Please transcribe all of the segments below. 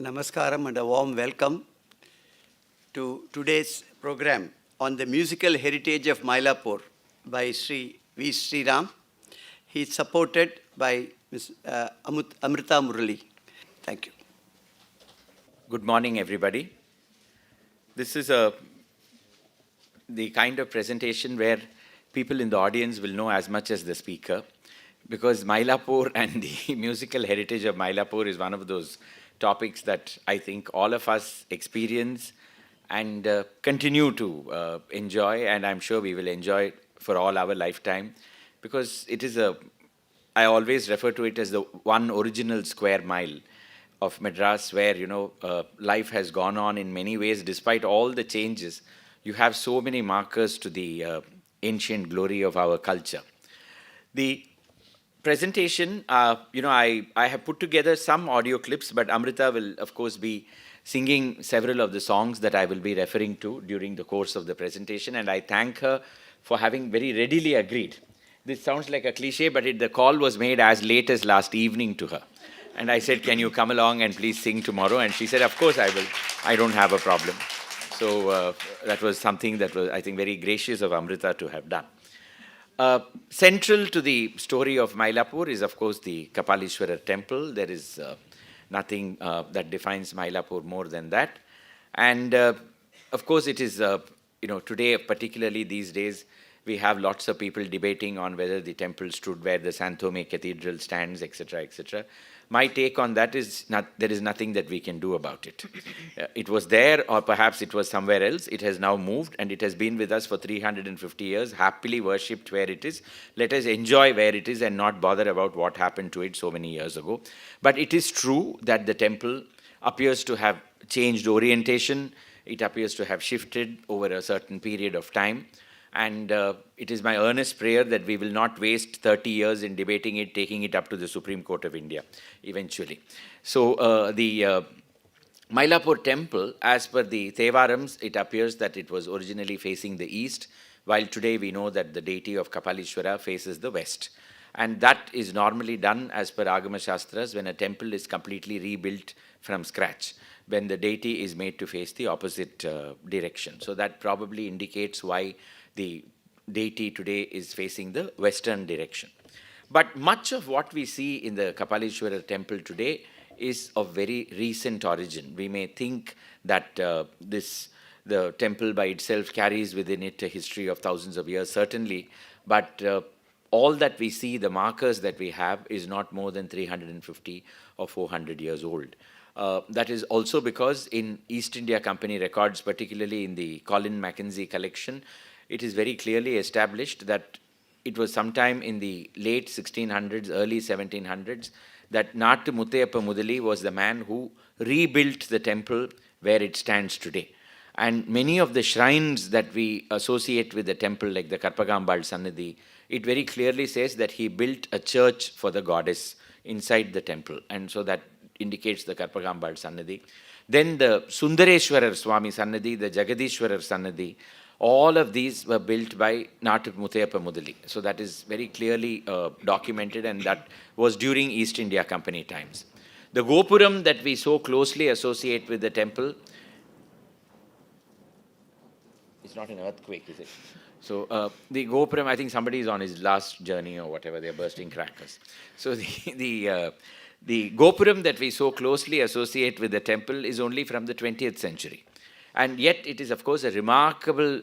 Namaskaram and a warm welcome to today's program on the musical heritage of Mylapore by Sri V. Sri Ram. He is supported by Ms. Amrita Murali. Thank you. Good morning, everybody. This is the kind of presentation where people in the audience will know as much as the speaker, because Mylapore and the musical heritage of Mylapore is one of those topics that I think all of us experience and continue to enjoy, and I'm sure we will enjoy for all our lifetime, because it is I always refer to it as the one original square mile of Madras, where life has gone on in many ways despite all the changes. You have so many markers to the ancient glory of our culture. The presentation, I have put together some audio clips, but Amrita will, of course, be singing several of the songs that I will be referring to during the course of the presentation, and I thank her for having very readily agreed. This sounds like a cliche, but the call was made as late as last evening to her. And I said, can you come along and please sing tomorrow? And she said, of course I will. I don't have a problem. So that was something that was, I think, very gracious of Amrita to have done. Central to the story of Mylapore is, of course, the Kapalishwara temple. There is nothing that defines Mylapore more than that. And, of course, it is, today, particularly these days, we have lots of people debating on whether the temple stood where the San Thome Cathedral stands, etc., etc. My take on that is there is nothing that we can do about it. It was there, or perhaps it was somewhere else. It has now moved, and it has been with us for 350 years, happily worshipped where it is. Let us enjoy where it is and not bother about what happened to it so many years ago. But it is true that the temple appears to have changed orientation. It appears to have shifted over a certain period of time. And it is my earnest prayer that we will not waste 30 years in debating it, taking it up to the Supreme Court of India eventually. So the Mylapore temple, as per the Thevarams, it appears that it was originally facing the east, while today we know that the deity of Kapalishwara faces the west. And that is normally done as per Agama Shastras when a temple is completely rebuilt from scratch, when the deity is made to face the opposite direction. So that probably indicates why the deity today is facing the western direction. But much of what we see in the Kapalishwara temple today is of very recent origin. We may think that the temple by itself carries within it a history of thousands of years, certainly, but all that we see, the markers that we have, is not more than 350 or 400 years old. That is also because in East India Company records, particularly in the Colin Mackenzie collection, it is very clearly established that it was sometime in the late 1600s, early 1700s, that Nattu Muthayappa Mudali was the man who rebuilt the temple where it stands today. And many of the shrines that we associate with the temple, like the Karpagambal Sannidhi, it very clearly says that he built a church for the goddess inside the temple. And so that indicates the Karpagambal Sannidhi. Then the Sundareshwarar Swami Sannidhi, the Jagadishwarar Sannidhi, all of these were built by Nattu Muthayappa Mudali. So that is very clearly documented, and that was during East India Company times. The Gopuram that we so closely associate with the temple, it's not an earthquake, is it? So the Gopuram, I think somebody is on his last journey or whatever, they're bursting crackers. So the Gopuram that we so closely associate with the temple is only from the 20th century. And yet it is, of course, a remarkably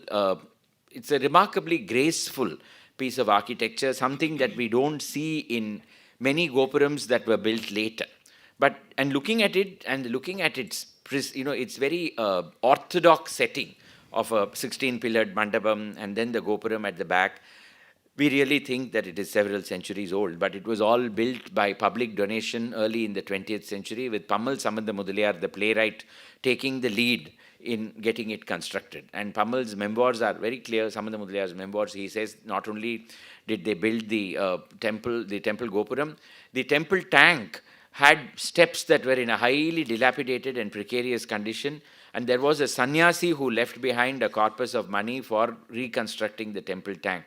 graceful piece of architecture, something that we don't see in many Gopurams that were built later. And looking at it and looking at its, its very orthodox setting of a 16-pillared mandapam and then the Gopuram at the back, we really think that it is several centuries old. But it was all built by public donation early in the 20th century, with Pammal Samantha Mudaliar, the playwright, taking the lead in getting it constructed. And Pammal's memoirs are very clear. Samantha Mudaliar's memoirs, he says, not only did they build the temple Gopuram, the temple tank had steps that were in a highly dilapidated and precarious condition, and there was a sannyasi who left behind a corpus of money for reconstructing the temple tank.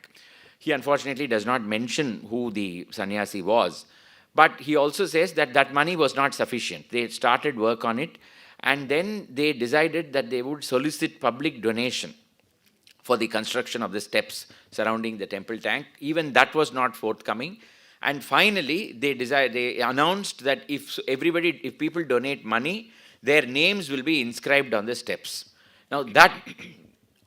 He unfortunately does not mention who the sannyasi was, But he also says that that money was not sufficient. They started work on it, and then they decided that they would solicit public donation for the construction of the steps surrounding the temple tank. Even that was not forthcoming. And finally, they announced that if people donate money, their names will be inscribed on the steps. Now that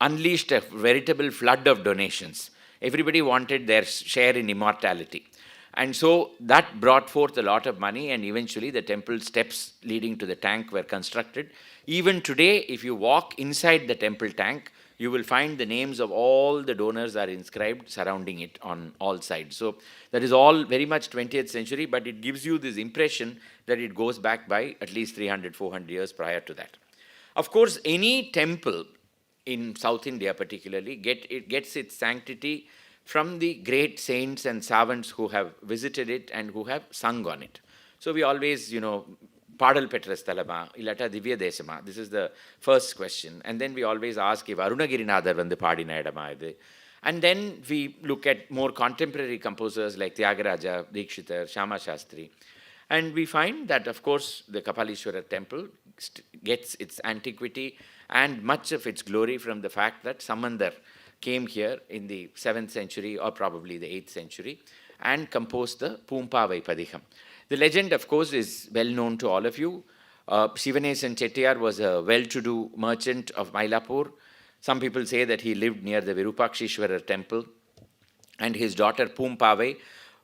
unleashed a veritable flood of donations. Everybody wanted their share in immortality. And so that brought forth a lot of money, and eventually the temple steps leading to the tank were constructed. Even today, if you walk inside the temple tank, you will find the names of all the donors are inscribed surrounding it on all sides. So that is all very much 20th century, but it gives you this impression that it goes back by at least 300, 400 years prior to that. Of course, any temple in South India particularly gets its sanctity from the great saints and savants who have visited it and who have sung on it. So we always, Padal Petrasthalama, Illata Divya Desama. This is the first question. And then we always ask if Arunagirinadhar vandu paadina idama idu. And then we look at more contemporary composers like Tyagaraja, Dikshitar, Shama Shastri. And we find that, of course, the Kapalishwara temple gets its antiquity and much of its glory from the fact that Samandar came here in the 7th century or probably the 8th century and composed the Poompavai Padikam. The legend, of course, is well known to all of you. Sivanesan Chettiar was a well-to-do merchant of Mylapore. Some people say that he lived near the Virupakshishwarar temple, and his daughter Poompavai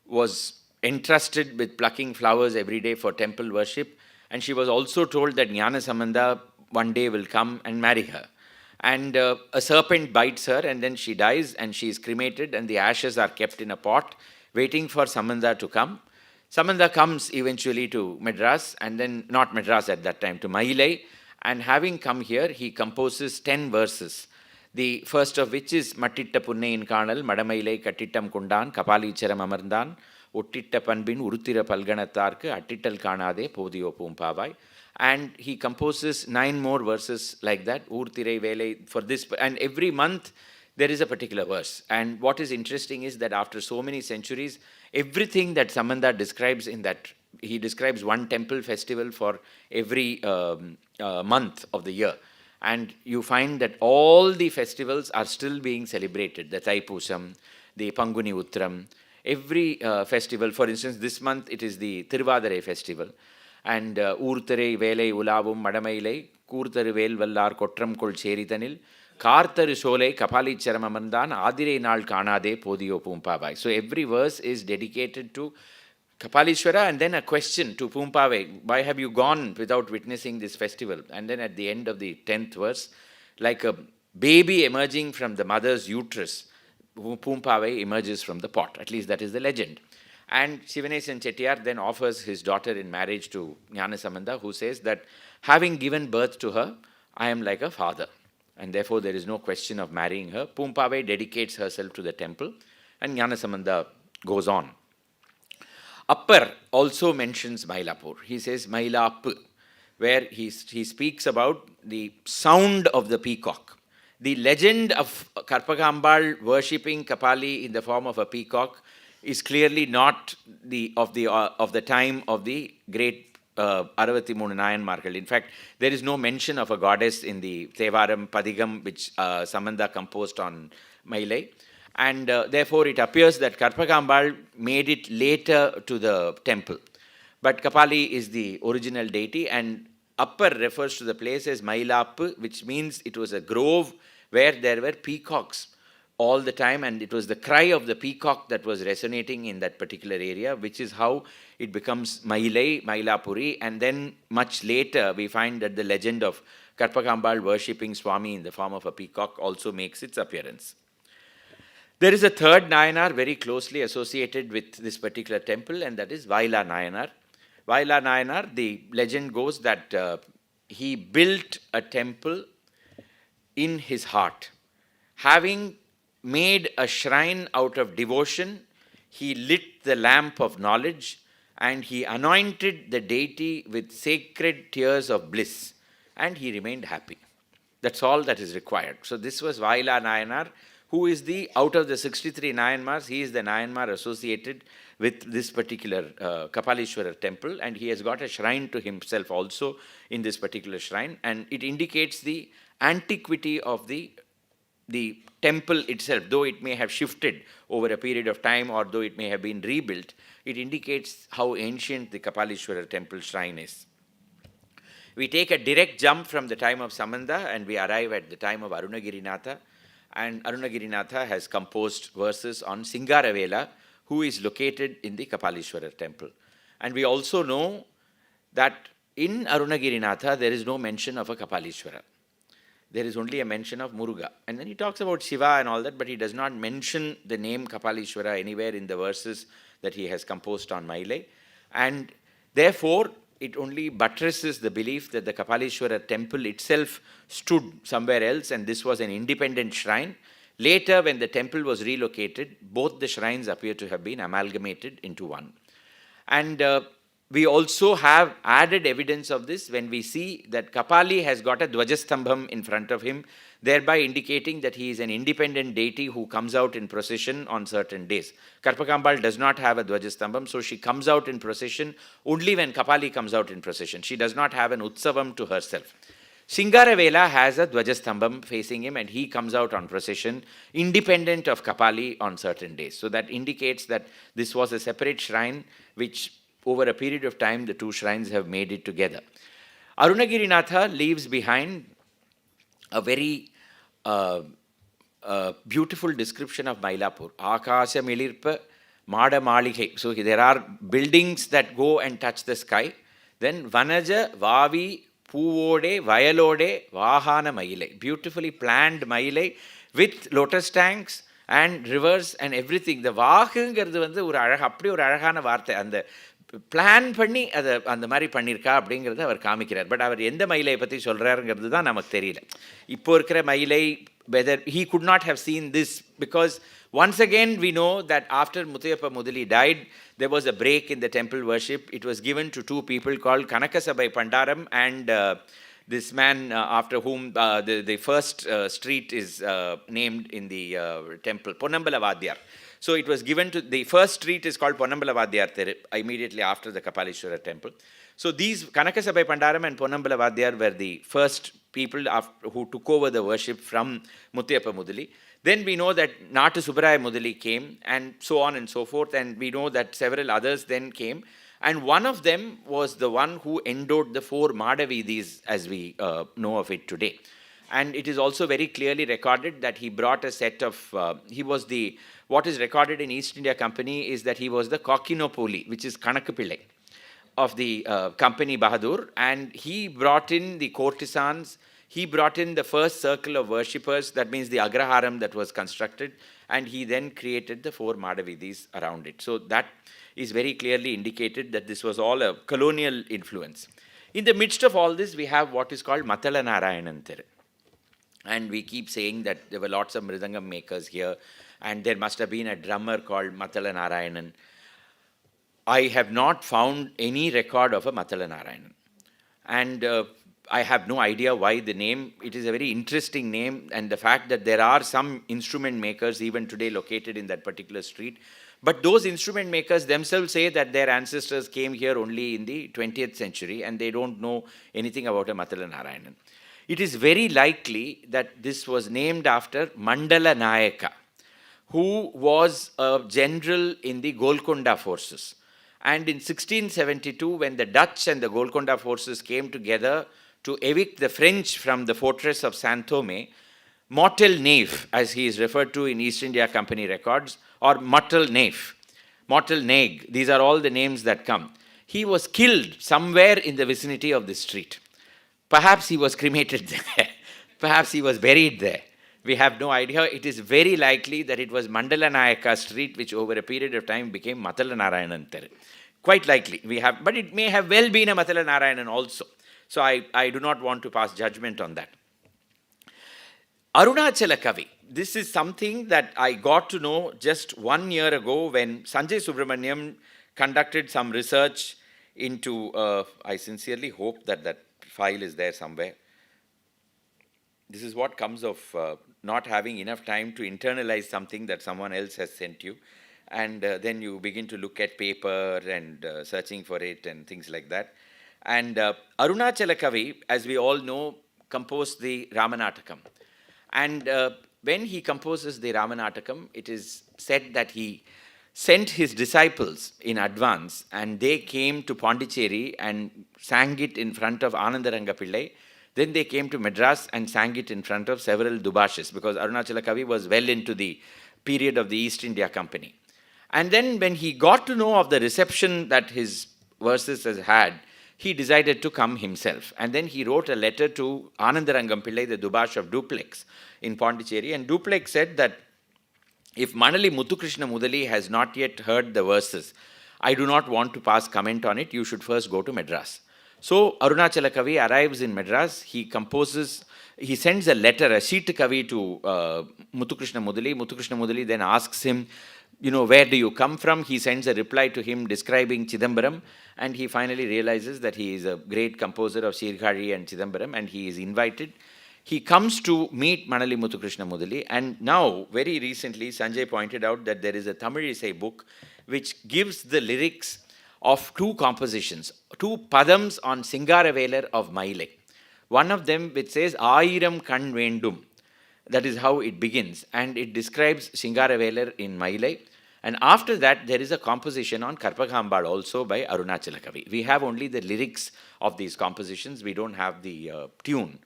was entrusted with plucking flowers every day for temple worship, and she was also told that Jnana Sambandha one day will come and marry her. And a serpent bites her, and then she dies, and she is cremated, and the ashes are kept in a pot, waiting for Sambandha to come. Sambandha comes eventually to Madras, and then not Madras at that time, to Mailai, and having come here, he composes 10 verses. The first of which is Mattitta Punnayin Kanal, Madamailai Kattittam Kundan, Kapalicharam Amarndan, Uttitta Panbin, Urutira Palganatharku, Attittal Kanade, Podiyo Poompavai. And he composes 9 more verses like that, Urthirai Velai, for this, and every month there is a particular verse. And what is interesting is that after so many centuries, everything that Sambandha describes in that, he describes one temple festival for every month of the year. And you find that all the festivals are still being celebrated. The Thaipusam, the Panguni Uttram, every festival. For instance, this month it is the Tiruvadarai festival. And Urthirai Velai Ulavum Madamailai, Kurtharu Vel Vallar Kottram Kol Cherithanil, Kartharu Solai Kapalicharam Amandan, Adire Naal Kanade Podiyo Poompavai. So every verse is dedicated to Kapalishwara, and then a question to Poompavai, why have you gone without witnessing this festival? And then at the end of the 10th verse, like a baby emerging from the mother's uterus, Poompavai emerges from the pot. At least that is the legend. And Sivanesan Chettiar then offers his daughter in marriage to Jnana Sambandha, who says that having given birth to her, I am like a father, and therefore there is no question of marrying her. Poompavai dedicates herself to the temple, and Jnana Sambandha goes on. Appar also mentions Mylapore. He says Mylap, where he speaks about the sound of the peacock. The legend of Karpagambal worshipping Kapali in the form of a peacock is clearly not of the time of the great Aravati Nayanmarkal. In fact, there is no mention of a goddess in the Thevaram Padigam, which Sambandha composed on Mailai. And therefore, it appears that Karpagambal made it later to the temple. But Kapali is the original deity, and Appar refers to the place as Mylap, which means it was a grove where there were peacocks all the time, and it was the cry of the peacock that was resonating in that particular area, which is how it becomes Mailai, Mylapuri, and then much later we find that the legend of Karpagambal worshipping Swami in the form of a peacock also makes its appearance. There is a third Nayanar very closely associated with this particular temple, and that is Vaila Nayanar. Vaila Nayanar, the legend goes that he built a temple in his heart. Having made a shrine out of devotion, he lit the lamp of knowledge, and he anointed the deity with sacred tears of bliss, and he remained happy. That's all that is required. So this was Vaila Nayanar, who is out of the 63 Nayanmars, he is the Nayanmar associated with this particular Kapalishwara temple, and he has got a shrine to himself also in this particular shrine, and it indicates the antiquity of the temple itself. Though it may have shifted over a period of time, or though it may have been rebuilt, it indicates how ancient the Kapalishwara temple shrine is. We take a direct jump from the time of Samanda and we arrive at the time of Arunagirinatha, and Arunagirinatha has composed verses on Singaravela, who is located in the Kapalishwara temple. And we also know that in Arunagirinatha there is no mention of a Kapalishwara. There is only a mention of Muruga. And then he talks about Shiva and all that, but he does not mention the name Kapalishwara anywhere in the verses that he has composed on Maile. And therefore, it only buttresses the belief that the Kapalishwara temple itself stood somewhere else, and this was an independent shrine. Later, when the temple was relocated, both the shrines appear to have been amalgamated into one. And we also have added evidence of this when we see that Kapali has got a Dvajastambham in front of him, thereby indicating that he is an independent deity who comes out in procession on certain days. Karpakambal does not have a Dvajastambham, so she comes out in procession only when Kapali comes out in procession. She does not have an Utsavam to herself. Singaravela has a Dvajastambham facing him, and he comes out on procession independent of Kapali on certain days. So that indicates that this was a separate shrine which over a period of time the two shrines have made it together. Arunagirinatha leaves behind a very beautiful description of Mylapore. Akasha Milirpa Mada Malige. So there are buildings that go and touch the sky. Then Vanaja Vavi Puvode Vayalode Vahana Maile. Beautifully planned Maile with lotus tanks and rivers and everything. The Vahangiradhu வந்து ஒரு அப்படி ஒரு அழகான வார்த்தை. அந்த plan பண்ணி அதை அந்த மாதிரி பண்ணியிருக்கா அப்படிங்கிறத அவர் காமிக்கிறார். பட் அவர் எந்த மயிலை பற்றி சொல்கிறாருங்கிறது தான் நமக்கு தெரியல. இப்போ இருக்கிற மயிலை, whether he could not have seen this, because once again we know that after Muthiyappa Mudali died, there was a break in the temple worship. It was given to two people called Kanakasabai Pandaram and this man after whom the first street is named in the temple, Ponnambala Vadyar. So it was given to, the first street is called Ponnambala Vadyar immediately after the Kapalishwara temple. So these Kanakasabai Pandaram and Ponnambala Vadyar were the first people who took over the worship from Muthiyappa Mudali. Then we know that Natu Subaraya Mudali came, and so on and so forth, and we know that several others then came. And one of them was the one who endowed the 4 Madavidis as we know of it today. And it is also very clearly recorded that he brought a set of, what is recorded in East India Company is that he was the Kokinopoli, which is Kanakapillai of the company Bahadur, and he brought in the courtesans, he brought in the first circle of worshippers, that means the Agraharam that was constructed, and he then created the 4 Madavidis around it. So that is very clearly indicated that this was all a colonial influence. In the midst of all this, we have what is called Matala Narayanan Thir. And we keep saying that there were lots of Mridangam makers here, and there must have been a drummer called Matala Narayanan. I have not found any record of a Matala Narayanan. And I have no idea why the name, it is a very interesting name, and the fact that there are some instrument makers even today located in that particular street. But those instrument makers themselves say that their ancestors came here only in the 20th century, and they don't know anything about a Matala Narayanan. It is very likely that this was named after Mandala Nayaka, who was a general in the Golconda forces. And in 1672, when the Dutch and the Golconda forces came together to evict the French from the fortress of Saint-Thomé, Mortel Knave, as he is referred to in East India Company records, or Mortel Knave, Mortel Neg, these are all the names that come. He was killed somewhere in the vicinity of this street. Perhaps he was cremated there. Perhaps he was buried there. We have no idea. It is very likely that it was Mandala Nayaka street which over a period of time became Matala Narayanan Thir. Quite likely. But it may have well been a Matala Narayanan also. So I do not want to pass judgment on that. Arunachala Kavi. This is something that I got to know just 1 year ago when Sanjay Subramaniam conducted some research into, I sincerely hope that that file is there somewhere. this is what comes of not having enough time to internalize something that someone else has sent you. And then you begin to look at paper and searching for it and things like that. And Arunachala Kavi, as we all know, composed the Ramanatakam. And when he composes the Ramanatakam, it is said that he sent his disciples in advance and they came to Pondicherry and sang it in front of Anandaranga Pillai. Then they came to Madras and sang it in front of several Dubashis, because Arunachala Kavi was well into the period of the East India Company. And then when he got to know of the reception that his verses has had, he decided to come himself. And then he wrote a letter to Anandarangam Pillai, the Dubash of Duplex in Pondicherry. And Duplex said that if Manali Muthukrishna Mudali has not yet heard the verses, I do not want to pass comment on it. You should first go to Madras. So Arunachala Kavi arrives in Madras. He composes, he sends a letter, a sheet Kavi to Muthukrishna Mudali. Muthukrishna Mudali then asks him, where do you come from? He sends a reply to him describing Chidambaram, and he finally realizes that he is a great composer of Sirgari and Chidambaram, and he is invited. He comes to meet Manali Muthukrishna Mudali, and now, very recently, Sanjay pointed out that there is a Tamil Isai book which gives the lyrics of two compositions, two padams on Singaravelar of Mailai. One of them which says, Ayiram Kan Vendum. That is how it begins, and it describes Singaravelar in Mailai. And after that, there is a composition on Karpagambal also by Arunachala Kavi. We have only the lyrics of these compositions. We don't have the tune.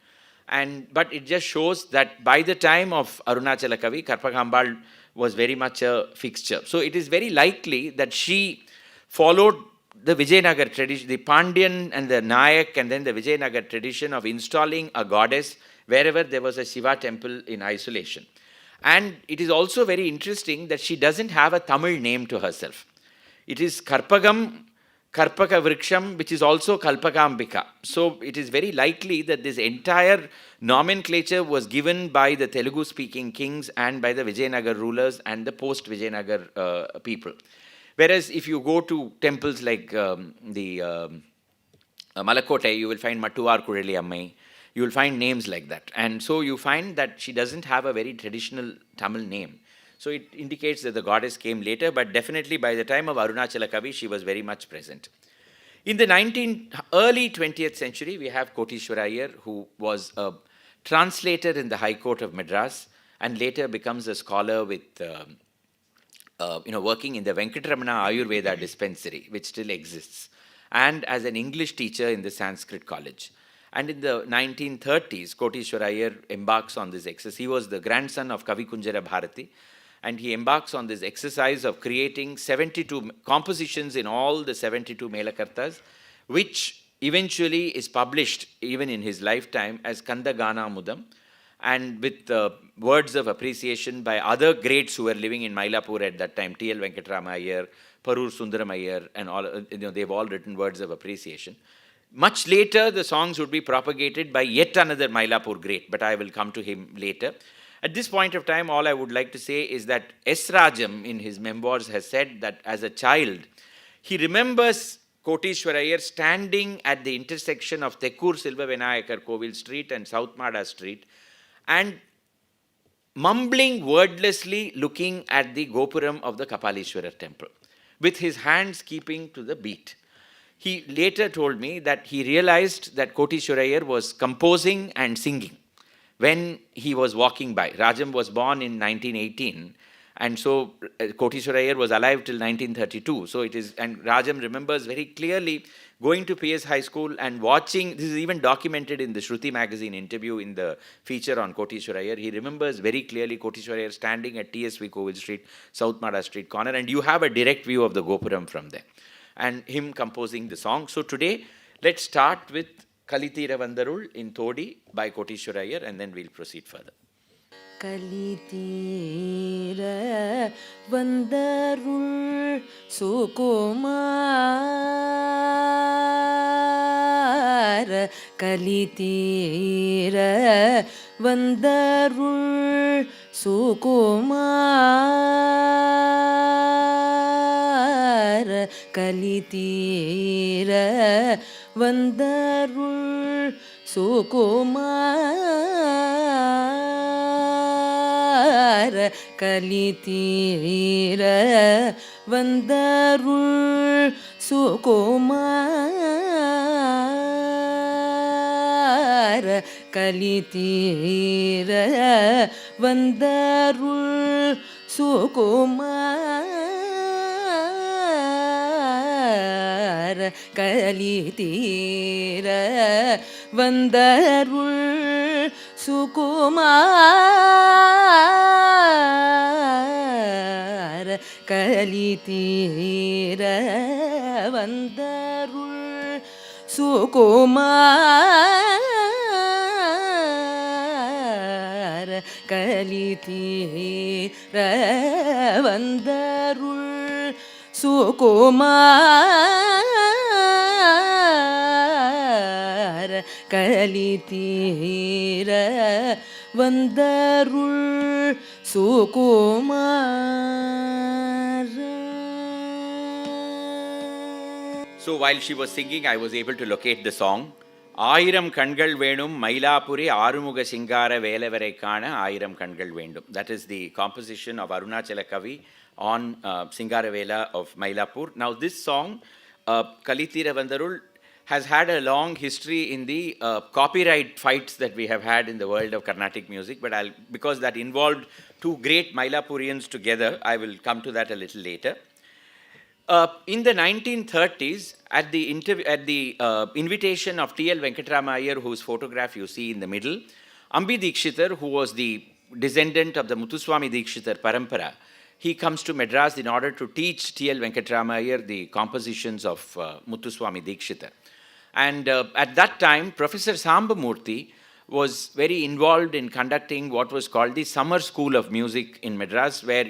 But it just shows that by the time of Arunachala Kavi, Karpagambal was very much a fixture. So it is very likely that she followed the Vijayanagar tradition, the Pandyan and the Nayak, and then the Vijayanagar tradition of installing a goddess wherever there was a Shiva temple in isolation. And it is also very interesting that she doesn't have a Tamil name to herself. It is Karpagam, Karpaka Vriksham, which is also Kalpakambika. So it is very likely that this entire nomenclature was given by the Telugu-speaking kings and by the Vijayanagar rulers and the post-Vijayanagar people. Whereas if you go to temples like the Malakotai, you will find Mattuvar Kureli Ammai. You will find names like that. And so you find that she doesn't have a very traditional Tamil name. So it indicates that the goddess came later, but definitely by the time of Arunachala Kavi, she was very much present. In the early 20th century, we have Kotishwara Iyer, who was a translator in the High Court of Madras and later becomes a scholar with, working in the Venkataramana Ayurveda dispensary, which still exists, and as an English teacher in the Sanskrit college. And in the 1930s, Kotishwara Iyer embarks on this exercise. He was the grandson of Kavi Kunjara Bharati, and he embarks on this exercise of creating 72 compositions in all the 72 Melakartas, which eventually is published even in his lifetime as Kanda Gana Mudam, and with words of appreciation by other greats who were living in Mylapore at that time, T.L. Venkatarama Iyer, Parur Sundaram Iyer, and all, they've all written words of appreciation. Much later, the songs would be propagated by yet another Mylapore great, but I will come to him later. At this point of time, all I would like to say is that S. Rajam, in his memoirs, has said that as a child, he remembers Kotishwara Iyer standing at the intersection of Tekkur Silva Vinayakar Kovil Street and South Mada Street and mumbling wordlessly looking at the Gopuram of the Kapalishwara temple, with his hands keeping to the beat. He later told me that he realized that Kotishwara Iyer was composing and singing when he was walking by. Rajam was born in 1918, and so Kotishwara Iyer was alive till 1932. So it is, and Rajam remembers very clearly going to PS High School and watching. This is even documented in the Shruti magazine interview in the feature on Kotishwara Iyer. He remembers very clearly Kotishwara Iyer standing at TSV Kovil Street, South Mada Street corner, and you have a direct view of the Gopuram from there, and him composing the song. So today, let's start with Kalitira Vandarul in Todi by Kotishwara Iyer, and then we'll proceed further. Kalitira Vandarul Sukumar, Kalitira Vandarul Sukumar, Kalitira Vandarul Sukumar, கலிதீர வந்தருள் Sukumara கலிதீர வந்தருள் Sukumara கலிதீர வந்தருள் Sukumara கலிதீர வந்தருள் Sukumara கலிதீர வந்தருள் Sukumara கலிதீர வந்தருள் Sukumara. So while she was singing, I was able to locate the song. ஆயிரம் கண்கள் வேணும் மயிலாப்புரி ஆறுமுக சிங்கார வேலவரை காண ஆயிரம் கண்கள் வேண்டும். That is the composition of Arunachala Kavi on Singaravela of Mylapore. Now this song, Kalitira Vandarul, has had a long history in the copyright fights that we have had in the world of Carnatic music, but because that involved two great Mylapurians together, I will come to that a little later. In the 1930s, at the invitation of T.L. Venkatrama Iyer, whose photograph you see in the middle, Ambi Dikshitar, who was the descendant of the Muthuswami Dikshitar Parampara, he comes to Madras in order to teach T.L. Venkatrama Iyer the compositions of Muthuswami Dikshitar. And at that time, Professor Sambamurthy was very involved in conducting what was called the Summer School of Music in Madras, where,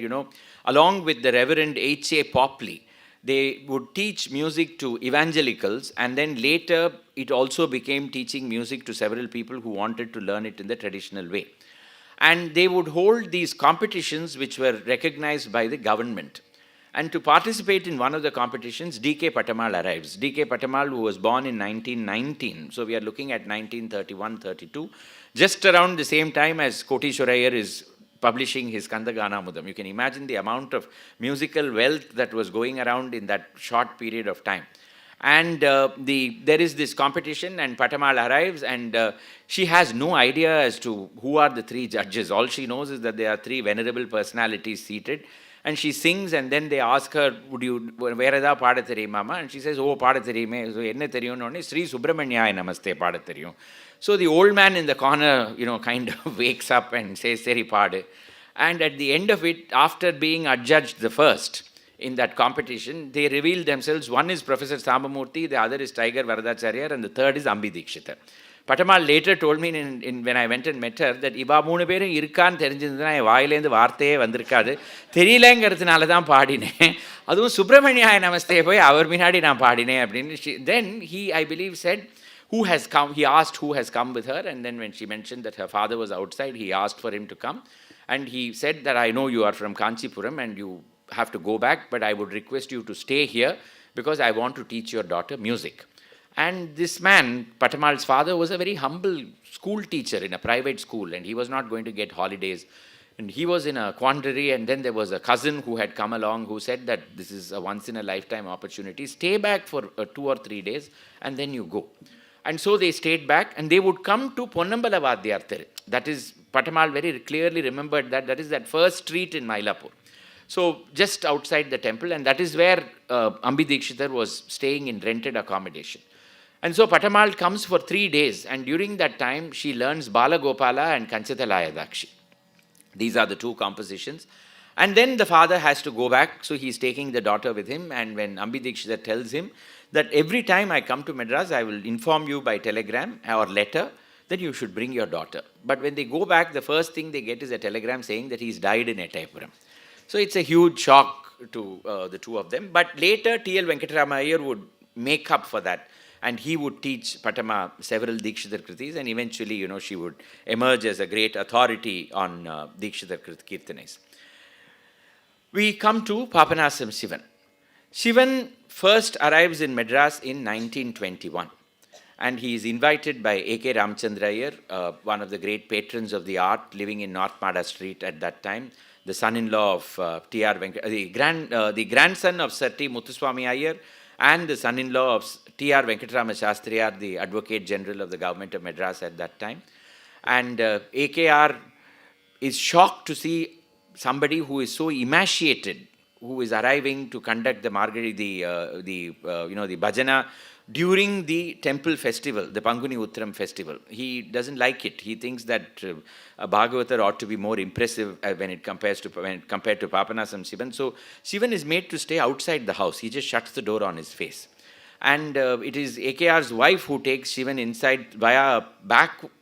along with the Reverend H.A. Popley, they would teach music to evangelicals, and then later it also became teaching music to several people who wanted to learn it in the traditional way. And they would hold these competitions which were recognized by the government. And to participate in one of the competitions, D.K. Patamal arrives. D.K. Patamal, who was born in 1919, so we are looking at 1931-32, just around the same time as Kotishwara Iyer is publishing his Kandaganamudam. You can imagine the amount of musical wealth that was going around in that short period of time. And there is this competition, and Patamal arrives, and she has no idea as to who are the three judges. All she knows is that there are three venerable personalities seated, and she sings, and then they ask her, வேற ஏதாவது பாட தெரியுமாமா? And she says, ஓ பாட தெரியுமே. So என்ன தெரியும்னு உடனே ஸ்ரீ சுப்பிரமணியாய நமஸ்தே பாட தெரியும். So the old man in the corner, kind of wakes up and says, seri paadu. And at the end of it, after being adjudged the first in that competition, they reveal themselves. One is Professor Sambamurthy, the other is Tiger Varadacharya, and the third is Ambi Dikshitar. Patamal later told me when I went and met her that இவா மூணு பேரும் இருக்கான்னு தெரிஞ்சிருந்ததுன்னா என் வாயிலேருந்து வார்த்தையே வந்திருக்காது, தெரியலங்கிறதுனால தான் பாடினேன். அதுவும் சுப்பிரமணியாய நமஸ்தே போய் அவர் முன்னாடி நான் பாடினேன் அப்படின்னு. Then he, I believe, said, who has come? He asked who has come with her, and then when she mentioned that her father was outside, he asked for him to come. And he said that I know you are from Kanchipuram and you have to go back, but I would request you to stay here because I want to teach your daughter music. And this man, Patamal's father, was a very humble school teacher in a private school, and he was not going to get holidays. And he was in a quandary, and then there was a cousin who had come along who said that this is a once-in-a-lifetime opportunity. Stay back for 2 or 3 days, and then you go. And so they stayed back, and they would come to Ponnambala Vadiyar Theri. That is, Patamal very clearly remembered that is that first street in Mylapore. So just outside the temple, and that is where Ambi Dikshitar was staying in rented accommodation. And so Patamal comes for 3 days, and during that time, she learns Bala Gopala and Kanchatalaya Dakshi. These are the two compositions. And then the father has to go back, so he's taking the daughter with him, and when Ambi Dikshitar tells him that every time I come to Madras, I will inform you by telegram or letter that you should bring your daughter. But when they go back, the first thing they get is a telegram saying that he's died in Ettayapuram. So it's a huge shock to the two of them. But later, T.L. Venkatrama Iyer would make up for that, and he would teach Patama several Dikshitar Kritis, and eventually, she would emerge as a great authority on Dikshitar Kirtanes. We come to Papanasam Sivan. Sivan first arrives in Madras in 1921, and he is invited by A.K. Ramchandra Iyer, one of the great patrons of the art living in North Mada Street at that time. the son-in-law of T.R. the grandson of Sir T. Muthuswami Iyer, and the son-in-law of T.R. Venkatarama Shastriyar, the Advocate General of the Government of Madras at that time. And AKR is shocked to see somebody who is so emaciated, who is arriving to conduct the the bhajana during the temple festival, the Panguni Uttram festival. He doesn't like it. He thinks that a Bhagavatar ought to be more impressive when compared to Papanasam Shivan. So Shivan is made to stay outside the house. He just shuts the door on his face. And it is AKR's wife who takes Shivan inside via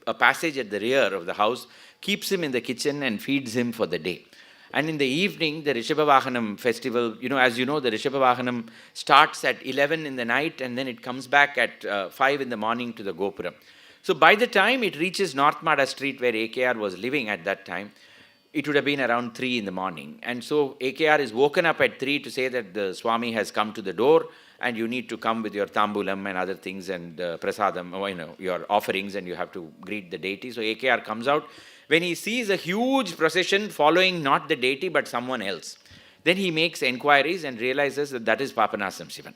a passage at the rear of the house, keeps him in the kitchen and feeds him for the day. And in the evening, the Rishabhavahanam festival, as you know, the Rishabhavahanam starts at 11 in the night and then it comes back at 5 in the morning to the Gopuram. So by the time it reaches North Mada Street where AKR was living at that time, it would have been around 3 in the morning. And so AKR is woken up at 3 to say that the Swami has come to the door and you need to come with your tambulam and other things and prasadam, your offerings, and you have to greet the deity. So AKR comes out. When he sees a huge procession following not the deity but someone else, then he makes enquiries and realizes that that is Papanasam Shivan.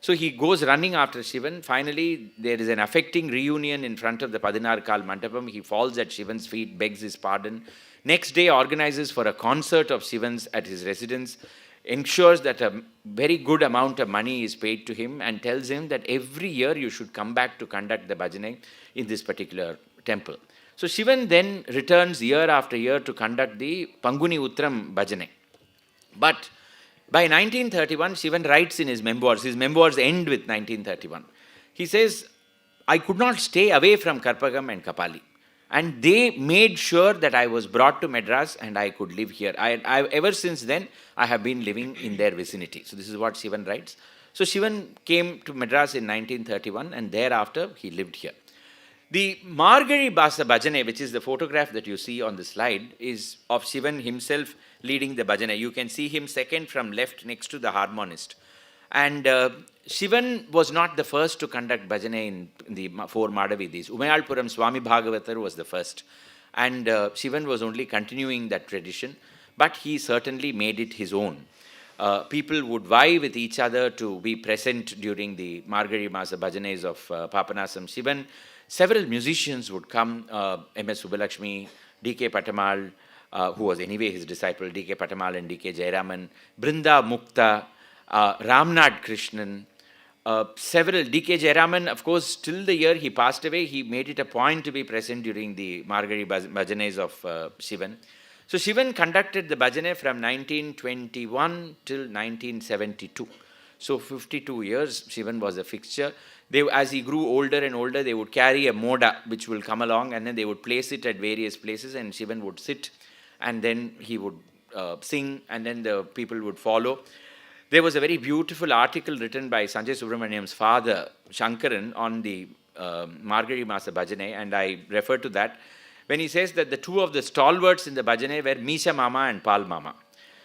So he goes running after Shivan. Finally, there is an affecting reunion in front of the Padinarkal Mandapam. He falls at Shivan's feet, begs his pardon. Next day, organizes for a concert of Shivan's at his residence, ensures that a very good amount of money is paid to him and tells him that every year you should come back to conduct the bhajane in this particular temple. So Shivan then returns year after year to conduct the Panguni Uttram bhajane. But by 1931, Shivan writes in his memoirs end with 1931. He says, I could not stay away from Karpagam and Kapali. And they made sure that I was brought to Madras and I could live here. Ever since then, I have been living in their vicinity. So this is what Shivan writes. So Shivan came to Madras in 1931 and thereafter he lived here. The Margari Basa Bhajane, which is the photograph that you see on the slide, is of Shivan himself leading the bhajane. You can see him second from left next to the harmonist. And Shivan was not the first to conduct bhajane in the 4 Madavidis. Umayalpuram Swami Bhagavatar was the first. And Shivan was only continuing that tradition, but he certainly made it his own. People would vie with each other to be present during the Margari Masa Bhajanes of Papanasam Shivan. Several musicians would come, M.S. Subbalakshmi, D.K. Patamal, who was anyway his disciple, D.K. Patamal and D.K. Jayaraman, Brinda Mukta, Ramnad Krishnan, several, D.K. Jayaraman, of course, till the year he passed away, he made it a point to be present during the Margari Bhajanes of Shivan. So Shivan conducted the bhajane from 1921 till 1972. So 52 years, Shivan was a fixture. As he grew older and older, they would carry a moda which will come along and then they would place it at various places and Shivan would sit and then he would sing and then the people would follow. There was a very beautiful article written by Sanjay Subramaniam's father, Shankaran, on the Margari Masa Bhajane, and I refer to that, when he says that the two of the stalwarts in the Bhajane were Misha Mama and Pal Mama.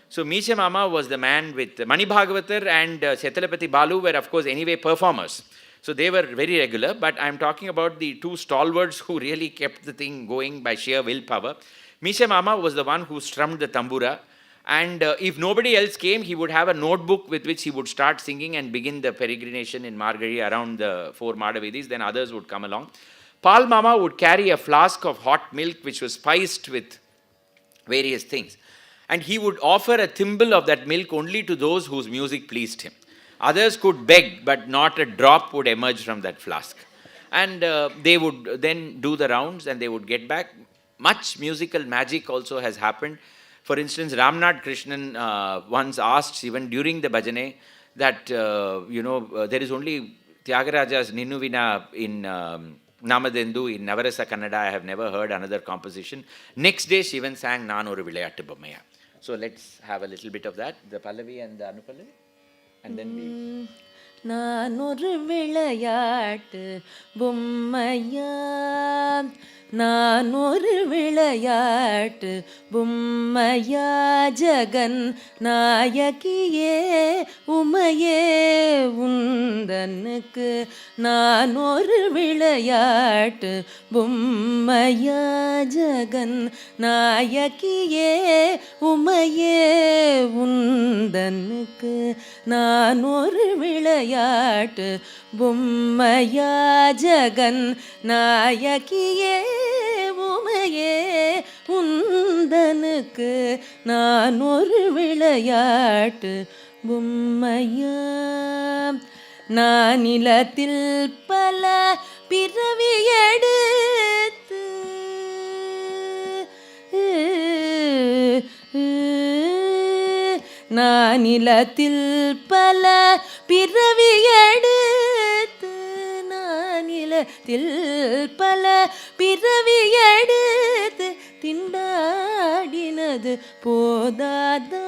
So Misha Mama was the man with Mani Bhagavatar and Chetalapati Balu were of course anyway performers. So they were very regular, but I'm talking about the two stalwarts who really kept the thing going by sheer willpower. Misha Mama was the one who strummed the tambura, and if nobody else came, he would have a notebook with which he would start singing and begin the peregrination in Margari around the 4 Madavidis, then others would come along. Pal Mama would carry a flask of hot milk which was spiced with various things. And he would offer a thimble of that milk only to those whose music pleased him. Others could beg, but not a drop would emerge from that flask. And they would then do the rounds and they would get back. Much musical magic also has happened. For instance, Ramnad Krishnan once asked Shivan during the bhajane that, there is only Tyagaraja's Ninuvina in Namadendu in Navarasa Kannada. I have never heard another composition. Next day, Shivan sang Nanoru Vilayattu Bommaya. So let's have a little bit of that, the Pallavi and the Anupallavi. And then we... நானொரு விளையாட்டு பொம்மையா நான் ஒரு விளையாட்டு பொம்மையா ஜகன் நாயகியே உமையே உந்தனுக்கு நான் ஒரு விளையாட்டு பொம்மையா ஜகன் நாயகியே உமையே உந்தனுக்கு நான் ஒரு விளையாட்டு பொம்மையா ஜகன் நாயகியே உமையே உந்தனுக்கு நான் ஒரு விளையாட்டு பொம்மையா நான் நிலத்தில் பல பிறவி எடுத்து நான் நிலத்தில் பல பிறவி எடுத்து நான் நிலத்தில் பல பிறவி எடுத்து திண்டாடினது போதாதா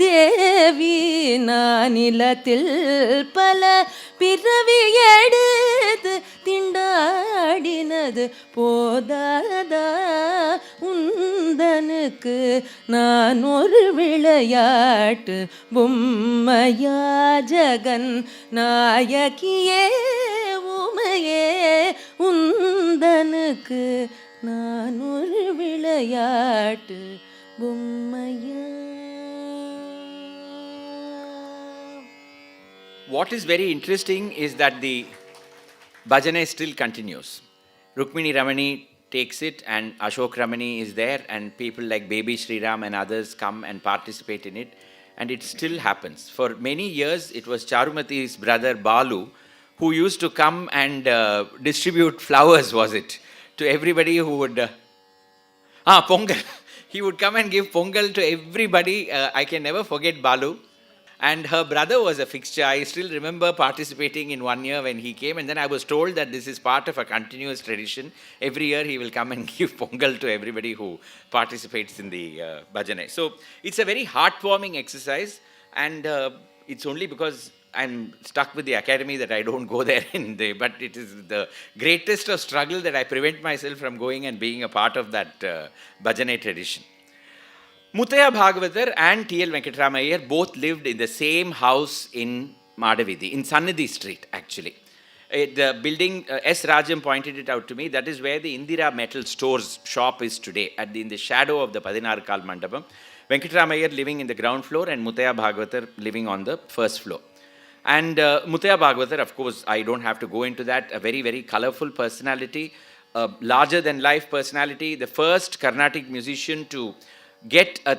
தேவி நான் நிலத்தில் பல பிறவி எடுத்து திண்டாடினது போதாதா உந்தனுக்கு நான் ஒரு விளையாட்டு பொம்மையா ஜகன் நாயகியே உமையே உந்தனுக்கு நான் ஒரு விளையாட்டு பொம்மையா. What is very interesting is that the bhajane still continues. Rukmini Ramani takes it and Ashok Ramani is there and people like Baby Sri Ram and others come and participate in it and it still happens. For many years it was Charumati's brother Balu who used to come and distribute flowers, was it, to everybody who would... Pongal. He would come and give Pongal to everybody. I can never forget Balu. And her brother was a fixture. I still remember participating in one year when he came, and then I was told that this is part of a continuous tradition. Every year he will come and give Pongal to everybody who participates in the bhajane. So it's a very heartwarming exercise, and it's only because I'm stuck with the academy that I don't go there but it is the greatest of struggle that I prevent myself from going and being a part of that bhajane tradition. Muthaiya Bhagavatar and T.L. Venkataramayar both lived in the same house in Madavidi, in Sannidhi Street actually. The building, S. Rajam pointed it out to me, that is where the Indira Metal Stores shop is today, in the shadow of the Padinarkal Mandapam. Venkataramayar living in the ground floor and Muthaiya Bhagavatar living on the first floor. And Muthaiya Bhagavatar, of course, I don't have to go into that, a very, very colorful personality, a larger-than-life personality, the first Carnatic musician to get a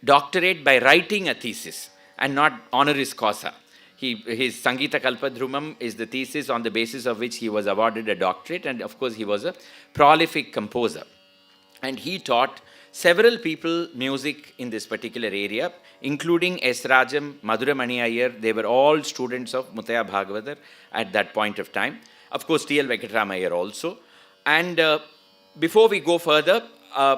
doctorate by writing a thesis and not honoris causa. His Sangeeta Kalpadhrumam is the thesis on the basis of which he was awarded a doctorate, and of course he was a prolific composer. And he taught several people music in this particular area, including S. Rajam, Madhura Mani Iyer. They were all students of Muthaiya Bhagavatar at that point of time. Of course, T.L. Venkataramayar also. And before we go further,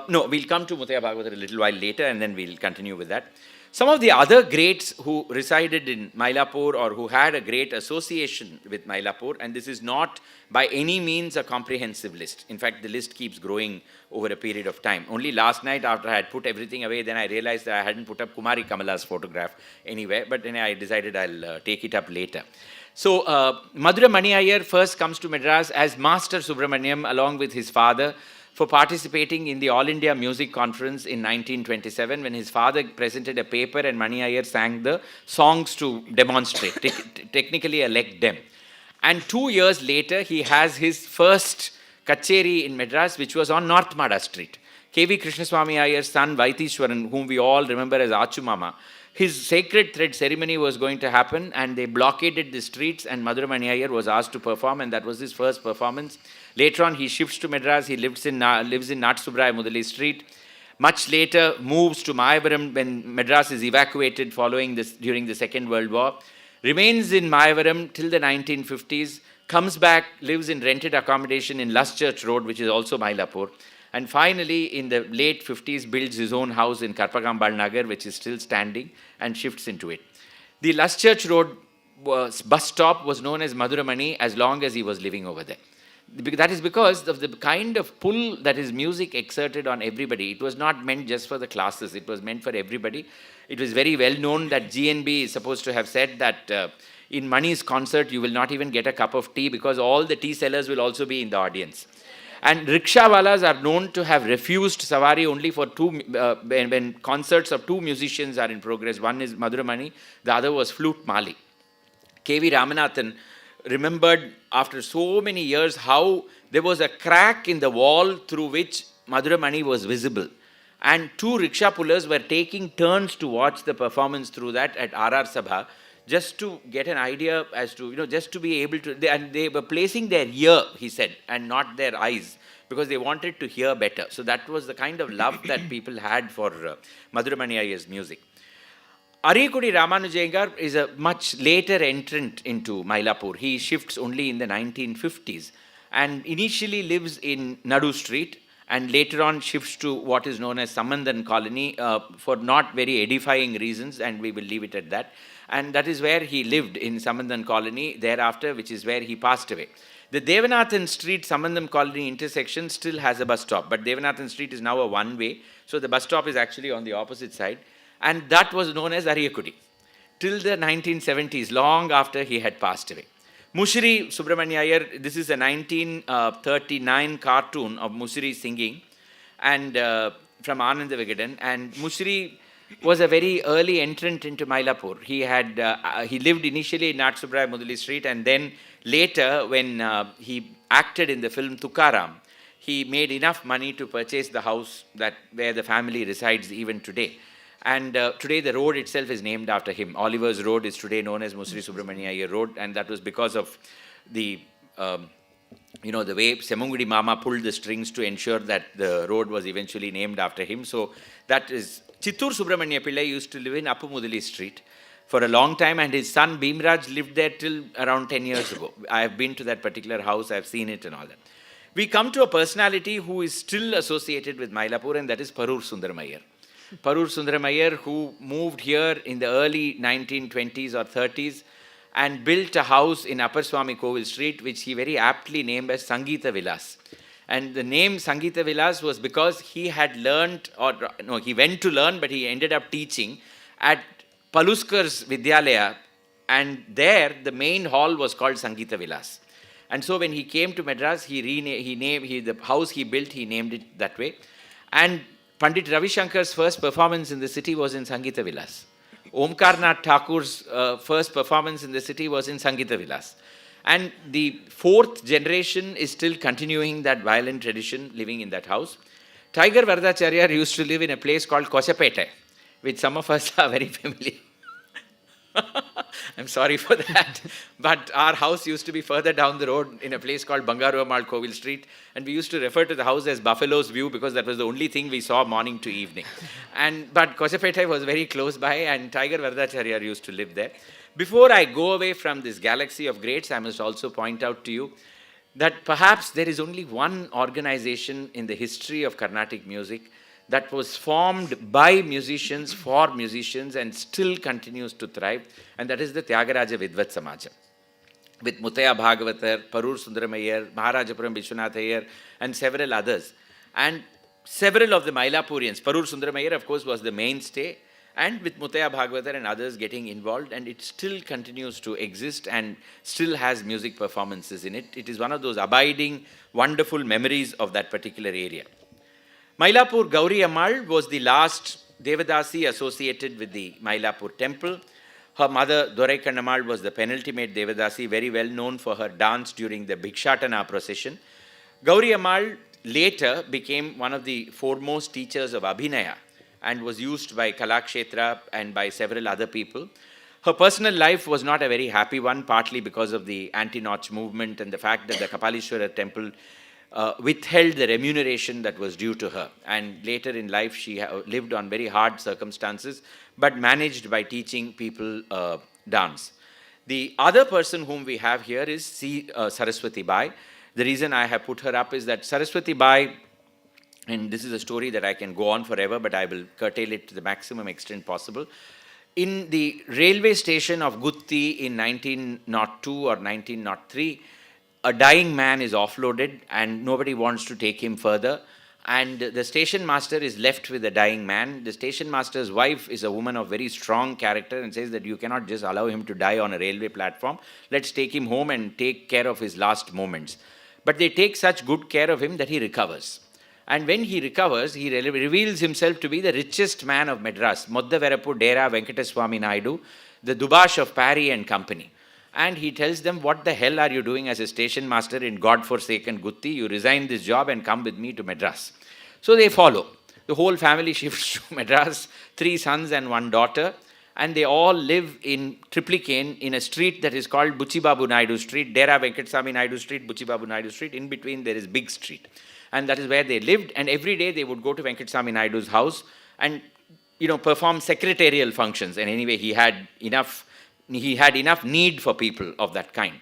we'll come to Muthaiya Bhagavatar a little while later and then we'll continue with that. Some of the other greats who resided in Mylapore or who had a great association with Mylapore, and this is not by any means a comprehensive list. In fact, the list keeps growing over a period of time. Only last night after I had put everything away, then I realized that I hadn't put up Kumari Kamala's photograph anywhere, but then I decided I'll take it up later. So, Madhura Mani Iyer first comes to Madras as Master Subramaniam along with his father for participating in the All India Music Conference in 1927 when his father presented a paper and Mani Iyer sang the songs to demonstrate, technically elect them. And 2 years later, he has his first Kacheri in Madras, which was on North Mada Street. K.V. Krishnaswamy Iyer's son, Vaitishwaran, whom we all remember as Achu Mama, his sacred thread ceremony was going to happen and they blockaded the streets and Madhura Mani Iyer was asked to perform and that was his first performance. Later on, he shifts to Madras. He lives in Nat Subraya Mudali Street. Much later, moves to Mayavaram when Madras is evacuated following this during the Second World War. Remains in Mayavaram till the 1950s. Comes back, lives in rented accommodation in Luschurch Road, which is also Mylapore. And finally, in the late 50s, builds his own house in Karpagambal Nagar, which is still standing, and shifts into it. The Luschurch Road bus stop was known as Madhuramani as long as he was living over there. That is because of the kind of pull that his music exerted on everybody. It was not meant just for the classes, it was meant for everybody. It was very well known that GNB is supposed to have said that in Mani's concert, you will not even get a cup of tea because all the tea sellers will also be in the audience. And rickshawalas are known to have refused Savari only for when concerts of two musicians are in progress. One is Madhuramani, the other was Flute Mali. K.V. Ramanathan remembered after so many years how there was a crack in the wall through which Madhuramani was visible. And two rickshaw pullers were taking turns to watch the performance through that at RR Sabha, just to get an idea as to, just to be able to, and they were placing their ear, he said, and not their eyes, because they wanted to hear better. So that was the kind of love that people had for Madhuramani Iyer's music. Ariyakudi Ramanujayengar is a much later entrant into Mylapore. He shifts only in the 1950s and initially lives in Nadu Street and later on shifts to what is known as Samandan Colony for not very edifying reasons, and we will leave it at that. And that is where he lived, in Samandan Colony thereafter, which is where he passed away. The Devanathan Street Samandam Colony intersection still has a bus stop, but Devanathan Street is now a one-way, so the bus stop is actually on the opposite side. And that was known as Ariyakudi till the 1970s, long after he had passed away. Mushiri Subramanya Iyer, this is a 1939 cartoon of Mushiri singing and from Ananda Vigadan. And Mushiri was a very early entrant into Mylapore. He lived initially in Natsubraya Mudali Street, and then later when he acted in the film Tukaram, he made enough money to purchase the house where the family resides even today. And today the road itself is named after him. Oliver's Road is today known as Mushiri Subramanya Iyer Road, and that was because of the way Semungudi Mama pulled the strings to ensure that the road was eventually named after him. So that is, Chittur Subramanya Pillai used to live in Appu Mudali Street for a long time, and his son Bhimraj lived there till around 10 years ago. I have been to that particular house, I have seen it and all that. We come to a personality who is still associated with Mylapore, and that is Parur Sundaram Iyer. Parur Sundaram Iyer, who moved here in the early 1920s or 30s and built a house in Upper Swami Kovil Street, which he very aptly named as Sangeeta Vilas. And the name Sangeeta Vilas was because he had learned, he went to learn, but he ended up teaching at Paluskar's Vidyalaya, and there the main hall was called Sangeeta Vilas. And so when he came to Madras, the house he built, he named it that way. And Pandit Ravi Shankar's first performance in the city was in Sangeeta Vilas. Omkar Nath Thakur's first performance in the city was in Sangeeta Vilas. And the fourth generation is still continuing that violin tradition, living in that house. Tiger Vardacharya used to live in a place called Kochapete, which some of us are very familiar. I'm sorry for that. But our house used to be further down the road in a place called Bangaru Ammal Kovil Street, and we used to refer to the house as Buffalo's View because that was the only thing we saw morning to evening. But Kochapete was very close by, and Tiger Vardacharya used to live there. Before I go away from this galaxy of greats, I must also point out to you that perhaps there is only one organization in the history of Carnatic music that was formed by musicians for musicians and still continues to thrive, and that is the Tyagaraja Vidvat Samajam. With Muttaya Bhagavatar, Parur Sundaram Iyer, Maharajapuram Vishwanath Iyer, and several others. And several of the Mylapurians, Parur Sundaram Iyer, of course, was the mainstay, and with Muttaya Bhagavatar and others getting involved, and it still continues to exist and still has music performances in it. It is one of those abiding, wonderful memories of that particular area. Mylapore Gauri Ammal was the last Devadasi associated with the Mylapore temple. Her mother, Dorai Kannammal, was the penultimate Devadasi, very well known for her dance during the Bhikshatana procession. Gauri Ammal later became one of the foremost teachers of Abhinaya and was used by Kalakshetra and by several other people. Her personal life was not a very happy one, partly because of the anti-Nach movement and the fact that the Kapalishwara temple withheld the remuneration that was due to her. And later in life, she lived on very hard circumstances, but managed by teaching people dance. The other person whom we have here is Saraswati Bai. The reason I have put her up is that Saraswati Bai, and this is a story that I can go on forever, but I will curtail it to the maximum extent possible. In the railway station of Gutti in 1902 or 1903, a dying man is offloaded and nobody wants to take him further. And the station master is left with the dying man. The station master's wife is a woman of very strong character and says that you cannot just allow him to die on a railway platform. Let's take him home and take care of his last moments. But they take such good care of him that he recovers. And when he recovers, he reveals himself to be the richest man of Madras, Moddaverapu Dera Venkateswamy Naidu, the Dubash of Parry and Company. And he tells them, what the hell are you doing as a station master in God-forsaken Gutti? You resign this job and come with me to Madras. So they follow. The whole family shifts to Madras, 3 sons and 1 daughter, and they all live in Triplicane in a street that is called Buchibabu Naidu Street, Dera Venkateswamy Naidu Street, Buchibabu Naidu Street. In between there is Big Street. And that is where they lived, and every day they would go to Venkateswamy Naidu's house and perform secretarial functions. And anyway, he had enough need for people of that kind.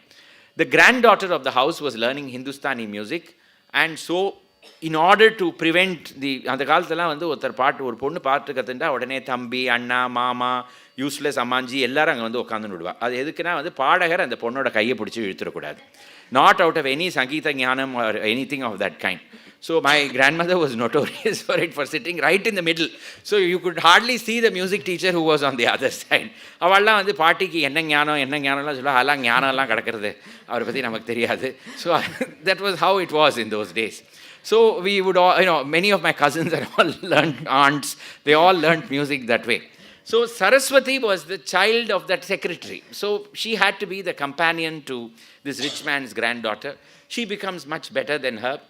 The granddaughter of the house was learning Hindustani music, and so in order to prevent அந்த காலத்துலாம் வந்து ஒரு பொண்ணு பாட்டு கற்றுட்டா உடனே தம்பி அண்ணா மாமா useless அம்மாஞ்சி எல்லாரும் அங்கே வந்து உட்காந்து விடுவா. அது எதுக்குன்னா வந்து பாடகர் அந்த பொண்ணோட கையை பிடிச்சி இழுத்துடக்கூடாது. Not out of any Sangeeta Jnanam or anything of that kind. So my grandmother was notorious for it, for sitting right in the middle. So you could hardly see the music teacher who was on the other side. அவள்லாம் வந்து பாட்டிக்கு என்ன ஞானம்லாம் சொல்ல, அதெல்லாம் ஞானம்லாம் கிடக்கிறது அவரை பற்றி நமக்கு தெரியாது. So that was how it was in those days. So we would all, many of my cousins and all learned, aunts, they all learned music that way. So Saraswati was the child of that secretary. So she had to be the companion to this rich man's granddaughter. She becomes much better than her.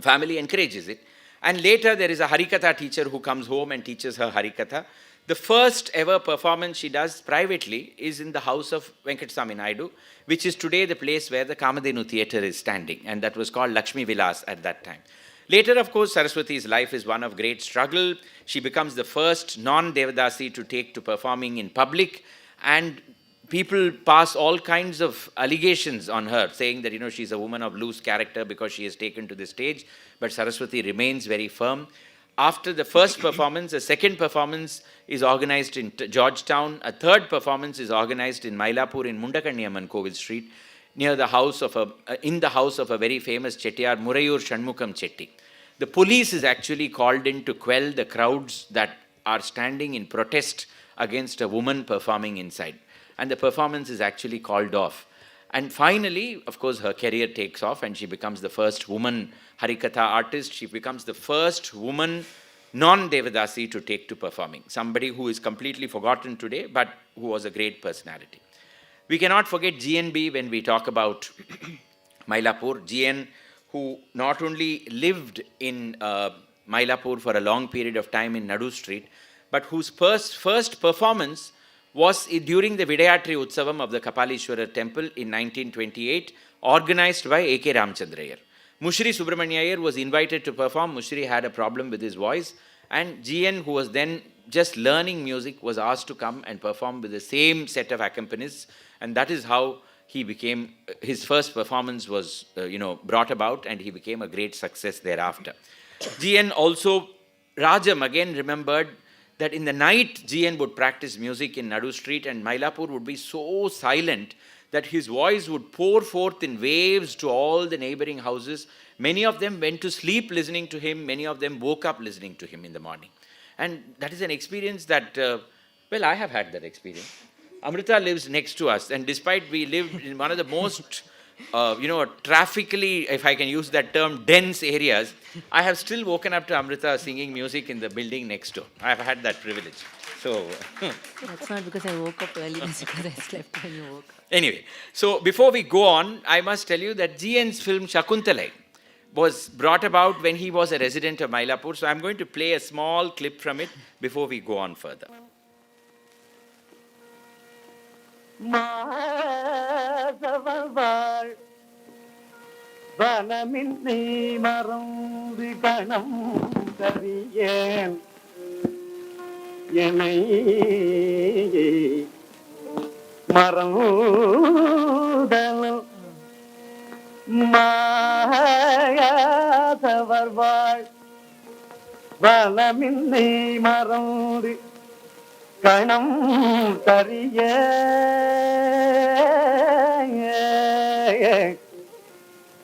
Family encourages it. And later there is a Harikatha teacher who comes home and teaches her Harikatha. The first ever performance she does privately is in the house of Venkateswamy Naidu, which is today the place where the Kamadhenu Theatre is standing, and that was called Lakshmi Vilas at that time. Later, of course, Saraswati's life is one of great struggle. She becomes the first non-Devadasi to take to performing in public, and people pass all kinds of allegations on her, saying that, she's a woman of loose character because she has taken to the stage, but Saraswati remains very firm. After the first performance, a second performance is organized in Georgetown. A third performance is organized in Mylapore in Mundakanniamman Kovil Street, near the house of in the house of a very famous Chettiar, Murayur Shanmukam Chetti. The police is actually called in to quell the crowds that are standing in protest against a woman performing inside. And the performance is actually called off. And finally, of course, her career takes off and she becomes the first woman Harikatha artist. She becomes the first woman non-Devadasi to take to performing. Somebody who is completely forgotten today, but who was a great personality. We cannot forget GNB when we talk about Mylapore. GN, who not only lived in Mylapore for a long period of time in Nadu Street, but whose first performance was during the Vidayatri Utsavam of the Kapalishwara temple in 1928, organized by A.K. Ramchandra Iyer. Mushri Subramanya Iyer was invited to perform. Mushri had a problem with his voice, and GN, who was then just learning music, was asked to come and perform with the same set of accompanists, and that is how he became, his first performance was, brought about, and he became a great success thereafter. GN also, Rajam again remembered that in the night, GN would practice music in Nadu Street, and Mylapore would be so silent that his voice would pour forth in waves to all the neighboring houses. Many of them went to sleep listening to him. Many of them woke up listening to him in the morning. And that is an experience that, I have had that experience. Amrita lives next to us, and despite we lived in one of the most, traffically, if I can use that term, dense areas, I have still woken up to Amrita singing music in the building next door. I have had that privilege. So That's not because I woke up early, it's because I slept when you woke up. Anyway, so before we go on, I must tell you that GN's film Shakuntalai was brought about when he was a resident of Mylapore. So I'm going to play a small clip from it before we go on further. மாதவள் வனமின்னி மறந்து கணம் கரியேன் என்னை மறந்தனும் மாதவள் வனமின்னி மறந்து கணம் கரிய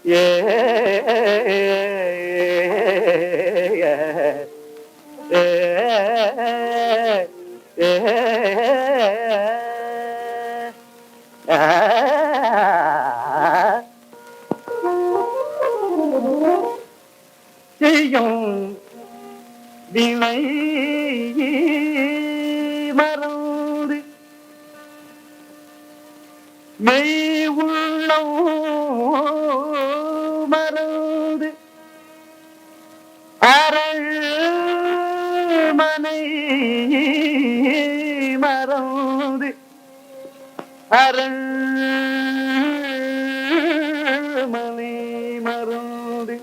ஏ செய்யும் வினை மறந்து மெய் உள்ளம் மறந்து அரண் மனை மறந்து அரண் மனை மறந்து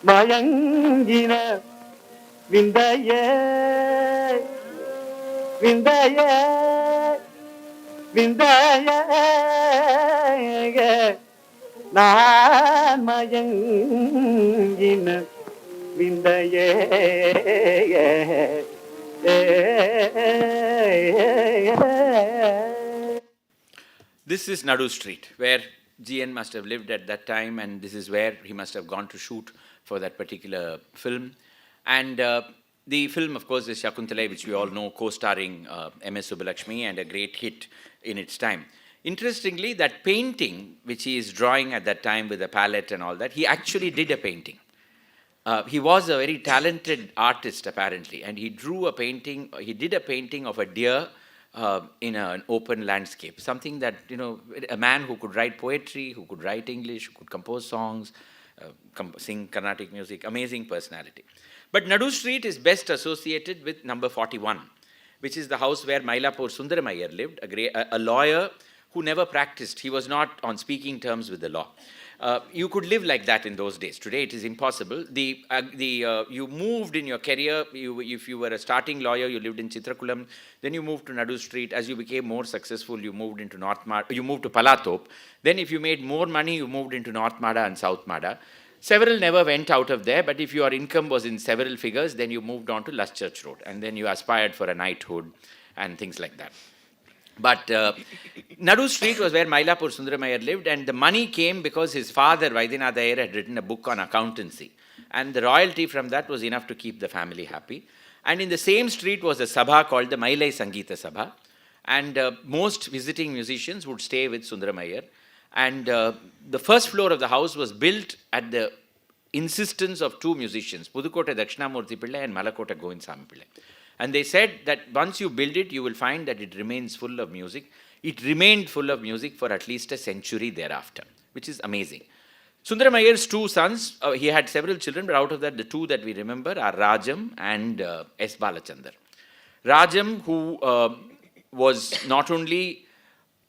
மயங்கின விந்தைய விந்தைய விந்தைய நான் மயங்கின விந்தைய This is Nadu Street, where GN must have lived at that time, and this is where he must have gone to shoot for that particular film. And the film, of course, is Shakuntalai, which we all know, co-starring M.S. Subbulakshmi, and a great hit in its time. Interestingly, that painting, which he is drawing at that time with a palette and all that, he actually did a painting. He was a very talented artist, apparently, and he drew a painting, he did a painting of a deer in an open landscape, something that, a man who could write poetry, who could write English, who could compose songs, sing Carnatic music, amazing personality. But Nadu Street is best associated with number 41, which is the house where Mylapore Sundaram Iyer lived, a lawyer who never practiced. He was not on speaking terms with the law. You could live like that in those days. Today it is impossible. You moved in your career. If you were a starting lawyer, you lived in Chitrakulam. Then you moved to Nadu Street. As you became more successful, you moved into you moved to Palatop. Then if you made more money, you moved into North Mada and South Mada. Several never went out of there, but if your income was in several figures, then you moved on to Luschurch Road. And then you aspired for a knighthood and things like that. But Nadu Street was where Mylapore Sundaram Iyer lived, and the money came because his father, Vaidinath Iyer, had written a book on accountancy. And the royalty from that was enough to keep the family happy. And in the same street was a sabha called the Mailai Sangeeta Sabha. And most visiting musicians would stay with Sundaram Iyer. And the first floor of the house was built at the insistence of two musicians, Pudukkottai Dakshinamurthy Pillai and Malakota Govindsamy Pillai. And they said that once you build it, you will find that it remains full of music. It remained full of music for at least a century thereafter, which is amazing. Sundaram Iyer's two sons, he had several children, but out of that, the two that we remember are Rajam and S. Balachandar. Rajam, who was not only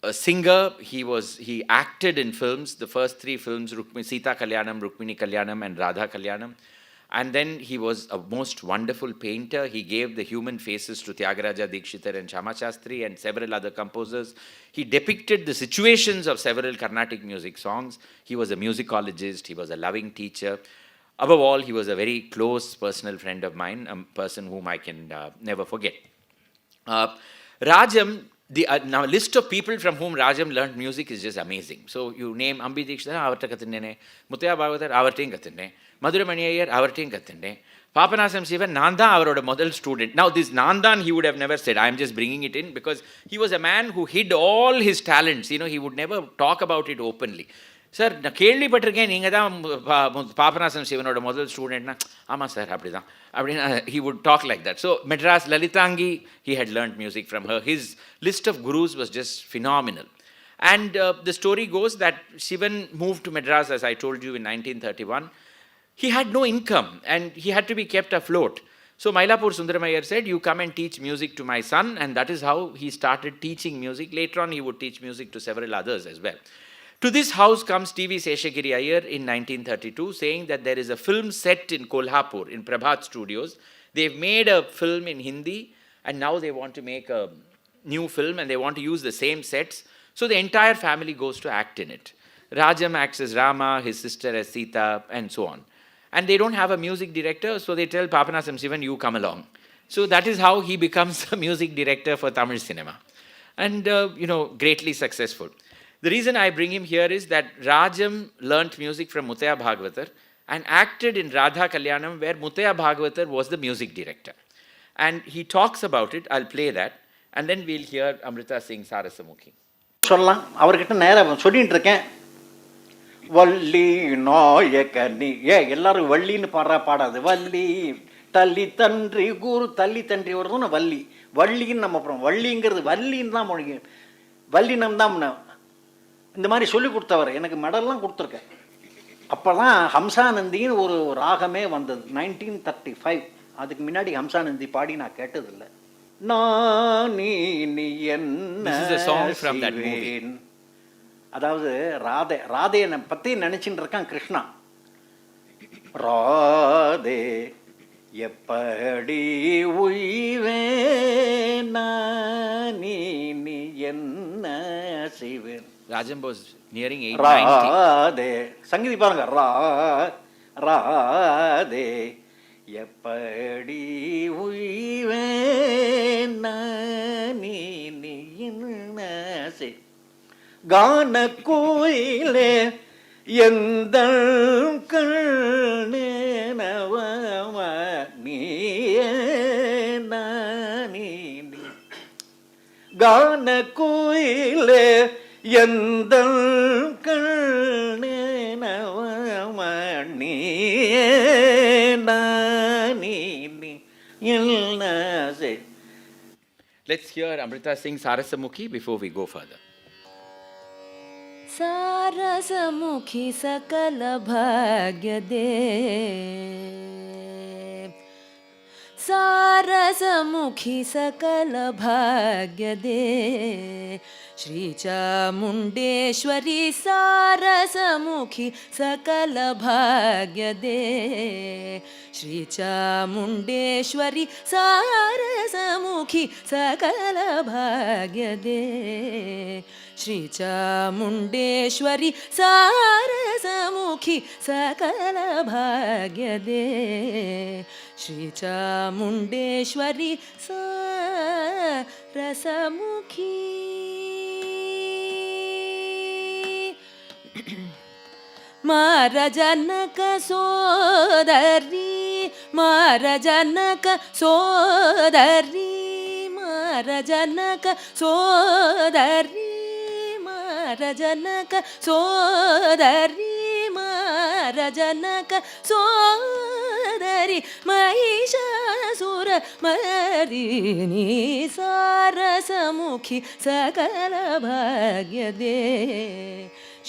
a singer, he acted in films, the first three films, Sita Kalyanam, Rukmini Kalyanam, and Radha Kalyanam. And then he was a most wonderful painter. He gave the human faces to Tyagaraja Dikshitar and Shama Shastri and several other composers. He depicted the situations of several Carnatic music songs. He was a musicologist. He was a loving teacher. Above all, he was a very close personal friend of mine, a person whom I can never forget. Rajam, now list of people from whom Rajam learned music is just amazing. So you name Ambi Dikshitar, avarta kathindene, Muthaiya Bhagavathar, avartayum kathinde, Maduramani Iyer, avartayum kathinde, Papanasam Sivan, Nanda avaroda model student. Now this Nandan he would have never said. I am just bringing it in because he was a man who hid all his talents. He would never talk about it openly. Sir, நான் கேள்விப்பட்டிருக்கேன் நீங்கள் தான் பாபநாசம் சிவனோட முதல் ஸ்டூடெண்ட்னா ஆமாம் sir அப்படி தான் அப்படின்னா he would talk like that. So Madras Lalitangi, he had learned music from her. His list of gurus was just phenomenal. And the story goes that Shivan moved to Madras, as I told you, in 1931. He had no income and he had to be kept afloat. So Mylapore Sundaram Iyer said, you come and teach music to my son, and that is how he started teaching music. Later on, he would teach music to several others as well. To this house comes T.V. Seshagiri Iyer in 1932, saying that there is a film set in Kolhapur, in Prabhat Studios. They've made a film in Hindi, and now they want to make a new film, and they want to use the same sets. So the entire family goes to act in it. Rajam acts as Rama, his sister as Sita, and so on. And they don't have a music director, so they tell Papanasam Sivan, you come along. So that is how he becomes a music director for Tamil cinema. And, greatly successful. The reason I bring him here is that Rajam learnt music from Muttaya Bhagavatar and acted in Radha Kalyanam where Muttaya Bhagavatar was the music director. And he talks about it. I'll play that. And then we'll hear Amrita sing Sarasamukhi. சொல்லலாம் அவர்கிட்ட நேராக சொல்லிட்டு இருக்கேன். வள்ளி நாயகனி எல்லாரும் வள்ளின்னு பாடாது. வள்ளி தள்ளி தன்றி குரு தள்ளி தன்றி வருதுன்னு வள்ளி வள்ளின்னு நம்ம அப்புறம் வள்ளிங்கிறது வள்ளின்னு தான் மொழி வள்ளினம் தான் இந்த மாதிரி சொல்லி கொடுத்தவர் எனக்கு மெடல்லாம் கொடுத்துருக்கேன். அப்போ தான் ஹம்சானந்தின்னு ஒரு ராகமே வந்தது 1935. அதுக்கு முன்னாடி ஹம்சானந்தி பாடி நான் கேட்டதில்லை. நானி நீ என்ன அதாவது ராதையை பற்றி நினச்சின்னு இருக்கான் கிருஷ்ணா. ராதே எப்படி உய்வேன் நீ என்ன செய்வேன். Rajam was nearing 890. ராதே சங்கீதி பாருங்க. ராதே எப்படி உய்வேன் நீ என்ன செய். கான கோயிலே எந்த கண்ணேனவம நீ கான கோயிலே எந்த கண்ணேனவம நீ என்ன செய். Let's hear Amrita sing Sarasamukhi before we go further. सारसमुखी सकल भाग्य दे, सारसमुखी सकल भाग्य दे, श्री चामुंडेश्वरी सारसमुखी सकल भाग्य दे, श्री चामुंडेश्वरी सारसमुखी सकल भाग्य दे, श्री चामुंडेश्वरी सारसमुखी सकल भाग्य दे, श्री चामुंडेश्वरी सारसमुखी. मारा जनक सोदरी, मारा जनक सोदरी, मारा जनक सोदरी, मारा जनक सोदरी, मारा जनक सोदरी, महिषासुर मर्दिनी सारसमुखी सकल भाग्य दे,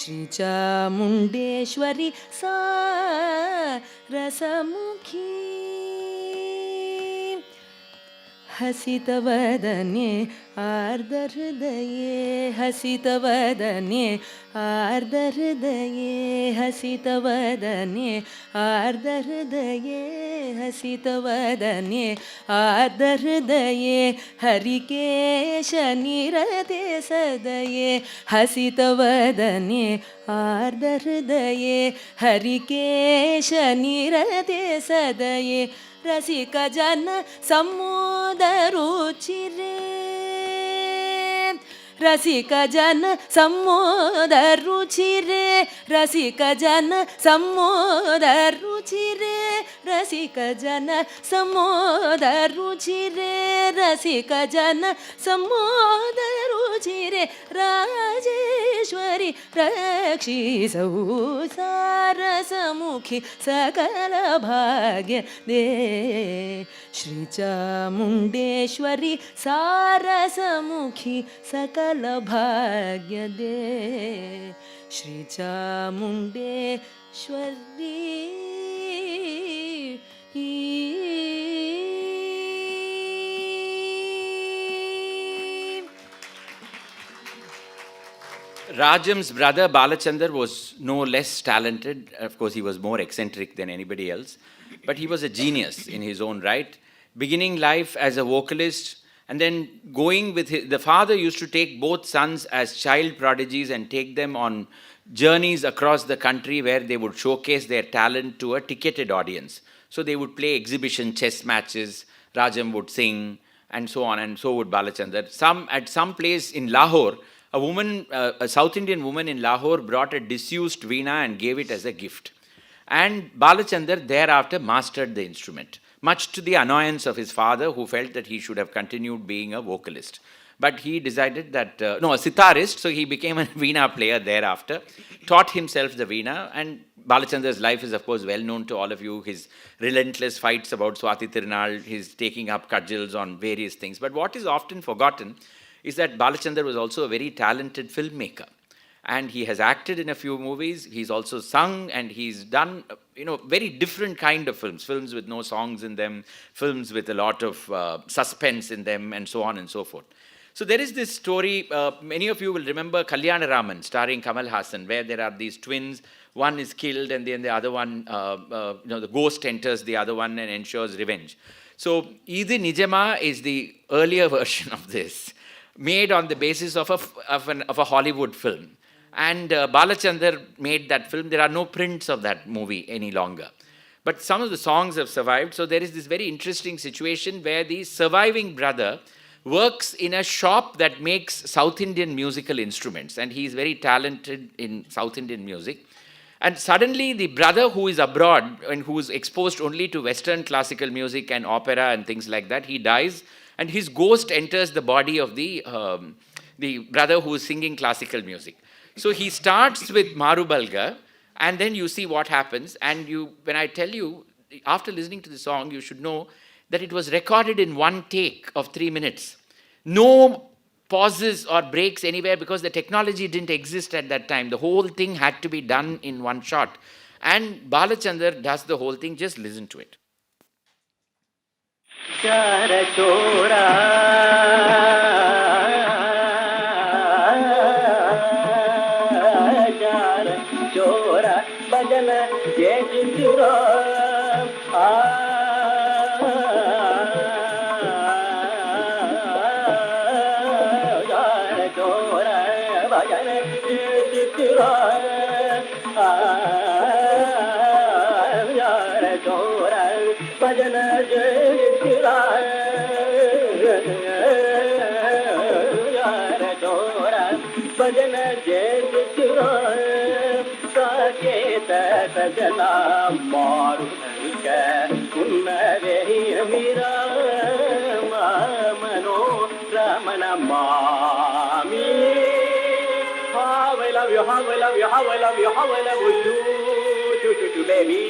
श्री चामुंडेश्वरी सारसमुखी. हसितवदने आर्द्रहृदये, हसितवदने आर्द्रहृदये, हसितवदने आर्द्रहृदये, हसितवदने आर्द्रहृदये, हरिकेश निरते सदये, हसितवदने आर्द्रहृदये, हरिकेश निरते सदये, रसिक जन सम्मोदरुचिरे, रसिक जन सम्मोदरुचिरे, रसिक जन सम्मोदरुचिरे, रसिक जन सम्मोदरुचिरे, रसिक जन सम्मोदरुचिरे, राजेश्वरी रक्षिसौ सारसमुखी सकल भाग्य दे, श्री चामुंडेश्वरी सारसमुखी सकल भाग्य दे, Shri Chamundeshwari. Rajam's brother Balachandar was no less talented. Of course, he was more eccentric than anybody else. But he was a genius in his own right. Beginning life as a vocalist and then going with the father used to take both sons as child prodigies and take them on journeys across the country where they would showcase their talent to a ticketed audience. So they would play exhibition chess matches, Rajam would sing, and so on, and so would Balachandar. At some place in Lahore, a South Indian woman in Lahore brought a disused veena and gave it as a gift. And Balachandar thereafter mastered the instrument, much to the annoyance of his father, who felt that he should have continued being a vocalist. But he decided that, a sitarist, so he became a veena player thereafter, taught himself the veena, and Balachandar's life is, of course, well known to all of you. His relentless fights about Swati Tirunal, his taking up cudgels on various things. But what is often forgotten is that Balachandar was also a very talented filmmaker. And he has acted in a few movies, he's also sung, and he's done, very different kind of films. Films with no songs in them, films with a lot of suspense in them, and so on and so forth. So there is this story, many of you will remember Kalyanaraman, starring Kamal Haasan, where there are these twins. One is killed, and then the other one, the ghost enters the other one and ensures revenge. So Idi Nijama is the earlier version of this, made on the basis of a Hollywood film. And Balachandar made that film. There are no prints of that movie any longer. But some of the songs have survived. So there is this very interesting situation where the surviving brother works in a shop that makes South Indian musical instruments. And he is very talented in South Indian music. And suddenly the brother who is abroad and who is exposed only to Western classical music and opera and things like that, he dies. And his ghost enters the body of the brother who is singing classical music. So he starts with Marubalga, and then you see what happens. And when I tell you, after listening to the song, you should know that it was recorded in one take of 3 minutes. No pauses or breaks anywhere, because the technology didn't exist at that time. The whole thing had to be done in one shot. And Balachandar does the whole thing. Just listen to it. Chara chora chora bajana ye chura Sajana maru ka kunare mira mano ramana mami. How I love you, how I love you, how I love you, how I love you, baby.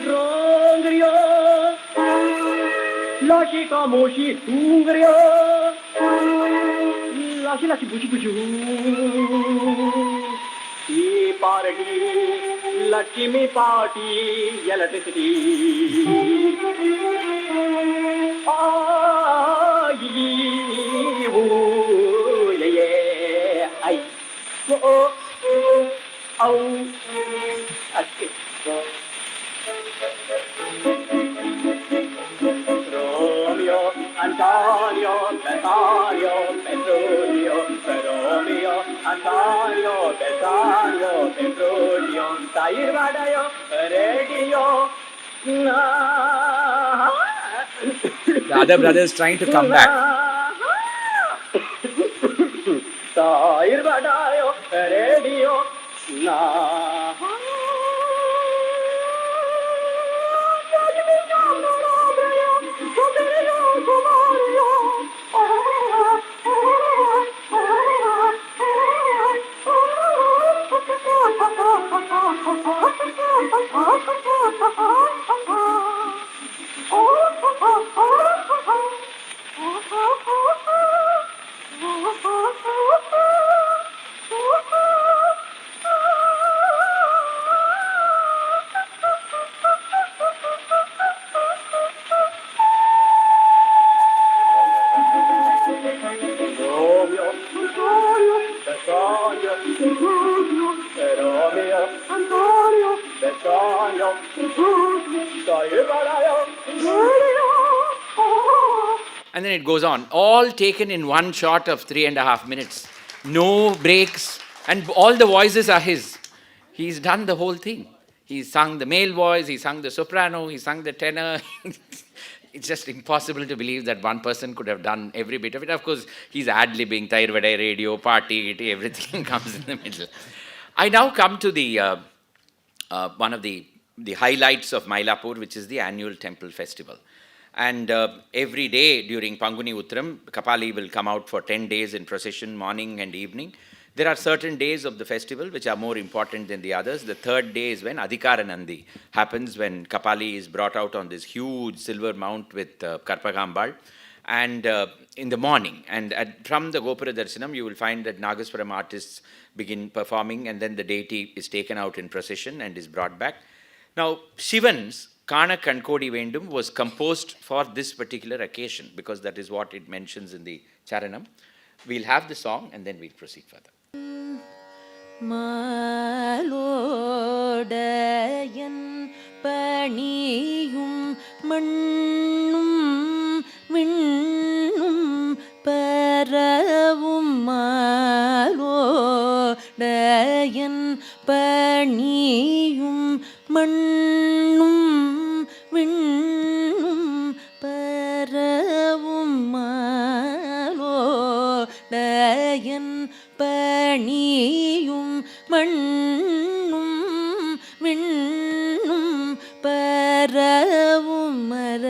Rongrio, lasci como si sungrio. Lasci buci E party, Lakshmi party, electricity. Yeah, I. Romeo, Antonio, Besario, Petrolio, Romeo, Antonio, Besario, Petrolio, Tair Vadayo, Radio. The other brother is trying to come back. Tair Vadayo, Radio. And then it goes on, all taken in one shot of 3.5 minutes. No breaks, and all the voices are his. He's done the whole thing. He sung the male voice, he sung the soprano, he sung the tenor. it's just impossible to believe that one person could have done every bit of it. Of course, he's ad-libbing, Thairvadai radio, party, everything comes in the middle. I now come to the one of the highlights of Mylapore, which is the annual temple festival. And every day during Panguni Uttram, Kapali will come out for 10 days in procession, morning and evening. There are certain days of the festival which are more important than the others. The third day is when Adhikara Nandi happens, when Kapali is brought out on this huge silver mount with Karpagambal. And in the morning, and from the Gopura Darshanam, you will find that Nagaswaram artists begin performing, and then the deity is taken out in procession and is brought back. Now, Shivan's Kana Kankodi Vendum was composed for this particular occasion, because that is what it mentions in the Charanam. We'll have the song and then we'll proceed further. மாலோடயன் பணியும் மண்ணும் விண்ணும் பரவும் மாலோடயன் பணியும் மண்ணும் விண்ணும் பரவும் மாலோடயன் பணியும் மண்ணும் விண்ணும் பரவும் மறையாகமன்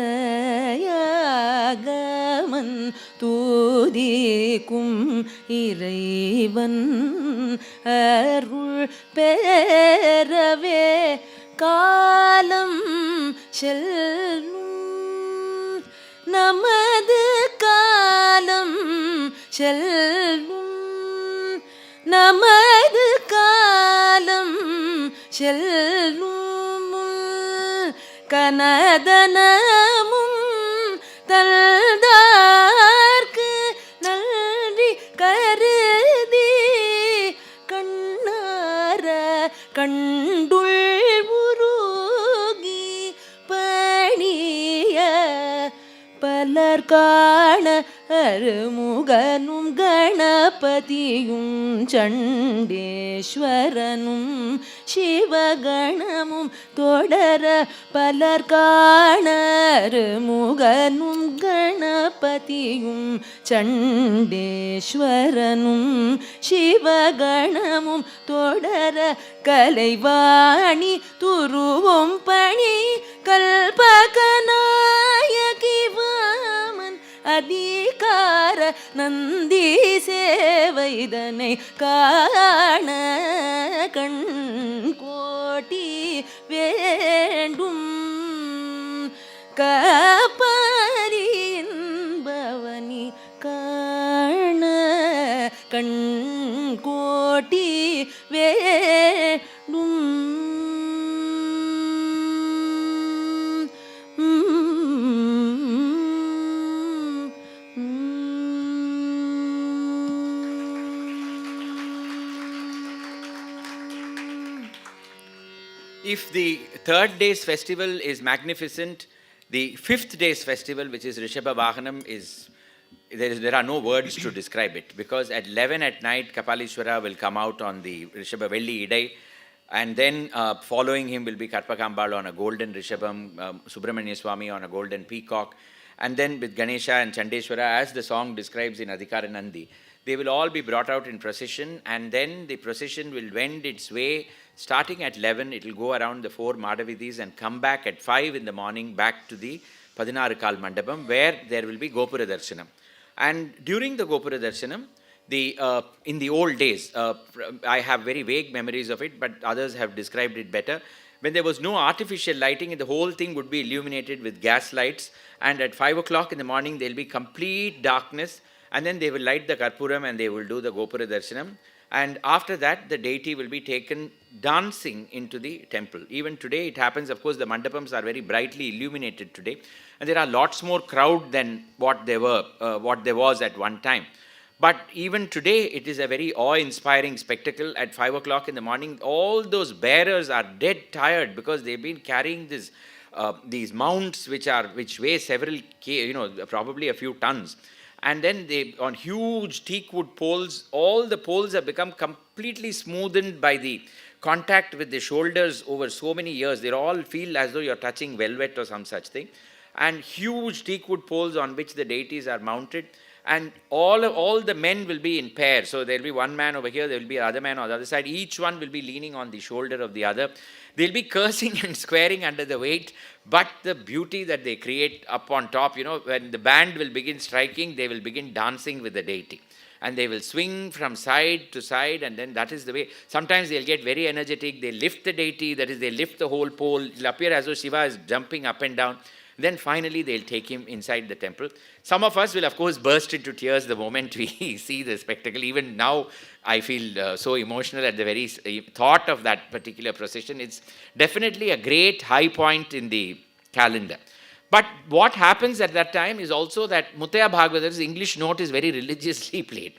தூதிக்கும் இறைவன் அருள் பெறவே காலம் செல்லும் நமது காலம் செல்லும் நமது காலம் செல்லும் கனதனமும் தல்தார்க்கு நன்றி கருதி கண்ணார கண்டுள் உருகி பணிய பலர் காண அருமுகனும் கணபதியும் சண்டேஸ்வரனும் சிவகணமும் தொடர பலர் காண அருமுகனும் கணபதியும் சண்டேஸ்வரனும் சிவகணமும் தொடர கலைவாணி துருவும் பணி கல்பகநாயகி வாமன் அதிகார நந்தி சேவைதனை காண கண் கோட்டி வேண்டும் கபரியின் பவனி காண கண் கோட்டி வேண்டும் If the third day's festival is magnificent, the fifth day's festival, which is Rishabha Vahanam, there are no words to describe it, because at 11 at night, Kapalishwara will come out on the Rishabha Velli Idai, and then following him will be Karpakambal on a golden Rishabham, Subramanya Swami on a golden peacock, and then with Ganesha and Chandeshwara, as the song describes in Adhikara Nandi, they will all be brought out in procession, and then the procession will wend its way. Starting at 11, it will go around the 4 Madavidis and come back at 5 in the morning back to the Padinarukal Mandapam, where there will be Gopura Darshanam. And during the Gopura Darshanam, in the old days, I have very vague memories of it, but others have described it better. When there was no artificial lighting, the whole thing would be illuminated with gas lights, and at 5 o'clock in the morning, there will be complete darkness, and then they will light the Karpuram and they will do the Gopura Darshanam. And after that, the deity will be taken dancing into the temple. Even today, it happens, of course, the mandapams are very brightly illuminated today, and there are lots more crowd than what there was at one time. But even today, it is a very awe-inspiring spectacle. At 5 o'clock in the morning, all those bearers are dead tired because they've been carrying these mounts which weigh several probably a few tons. And then they, on huge teakwood poles, all the poles have become completely smoothened by the contact with the shoulders over so many years. They all feel as though you're touching velvet or some such thing. and huge teakwood poles on which the deities are mounted. And all the men will be in pairs. So there will be one man over here, there will be another man on the other side. Each one will be leaning on the shoulder of the other. They'll be cursing and swearing under the weight, but the beauty that they create up on top, when the band will begin striking, they will begin dancing with the deity. And they will swing from side to side, and then that is the way. Sometimes they'll get very energetic, they lift the deity, that is, they lift the whole pole. It'll appear as though Shiva is jumping up and down. Then finally they'll take him inside the temple. Some of us will, of course, burst into tears the moment we see the spectacle. Even now, I feel so emotional at the very thought of that particular procession. It's definitely a great high point in the calendar. But what happens at that time is also that Muttaya Bhagavatar's English note is very religiously played.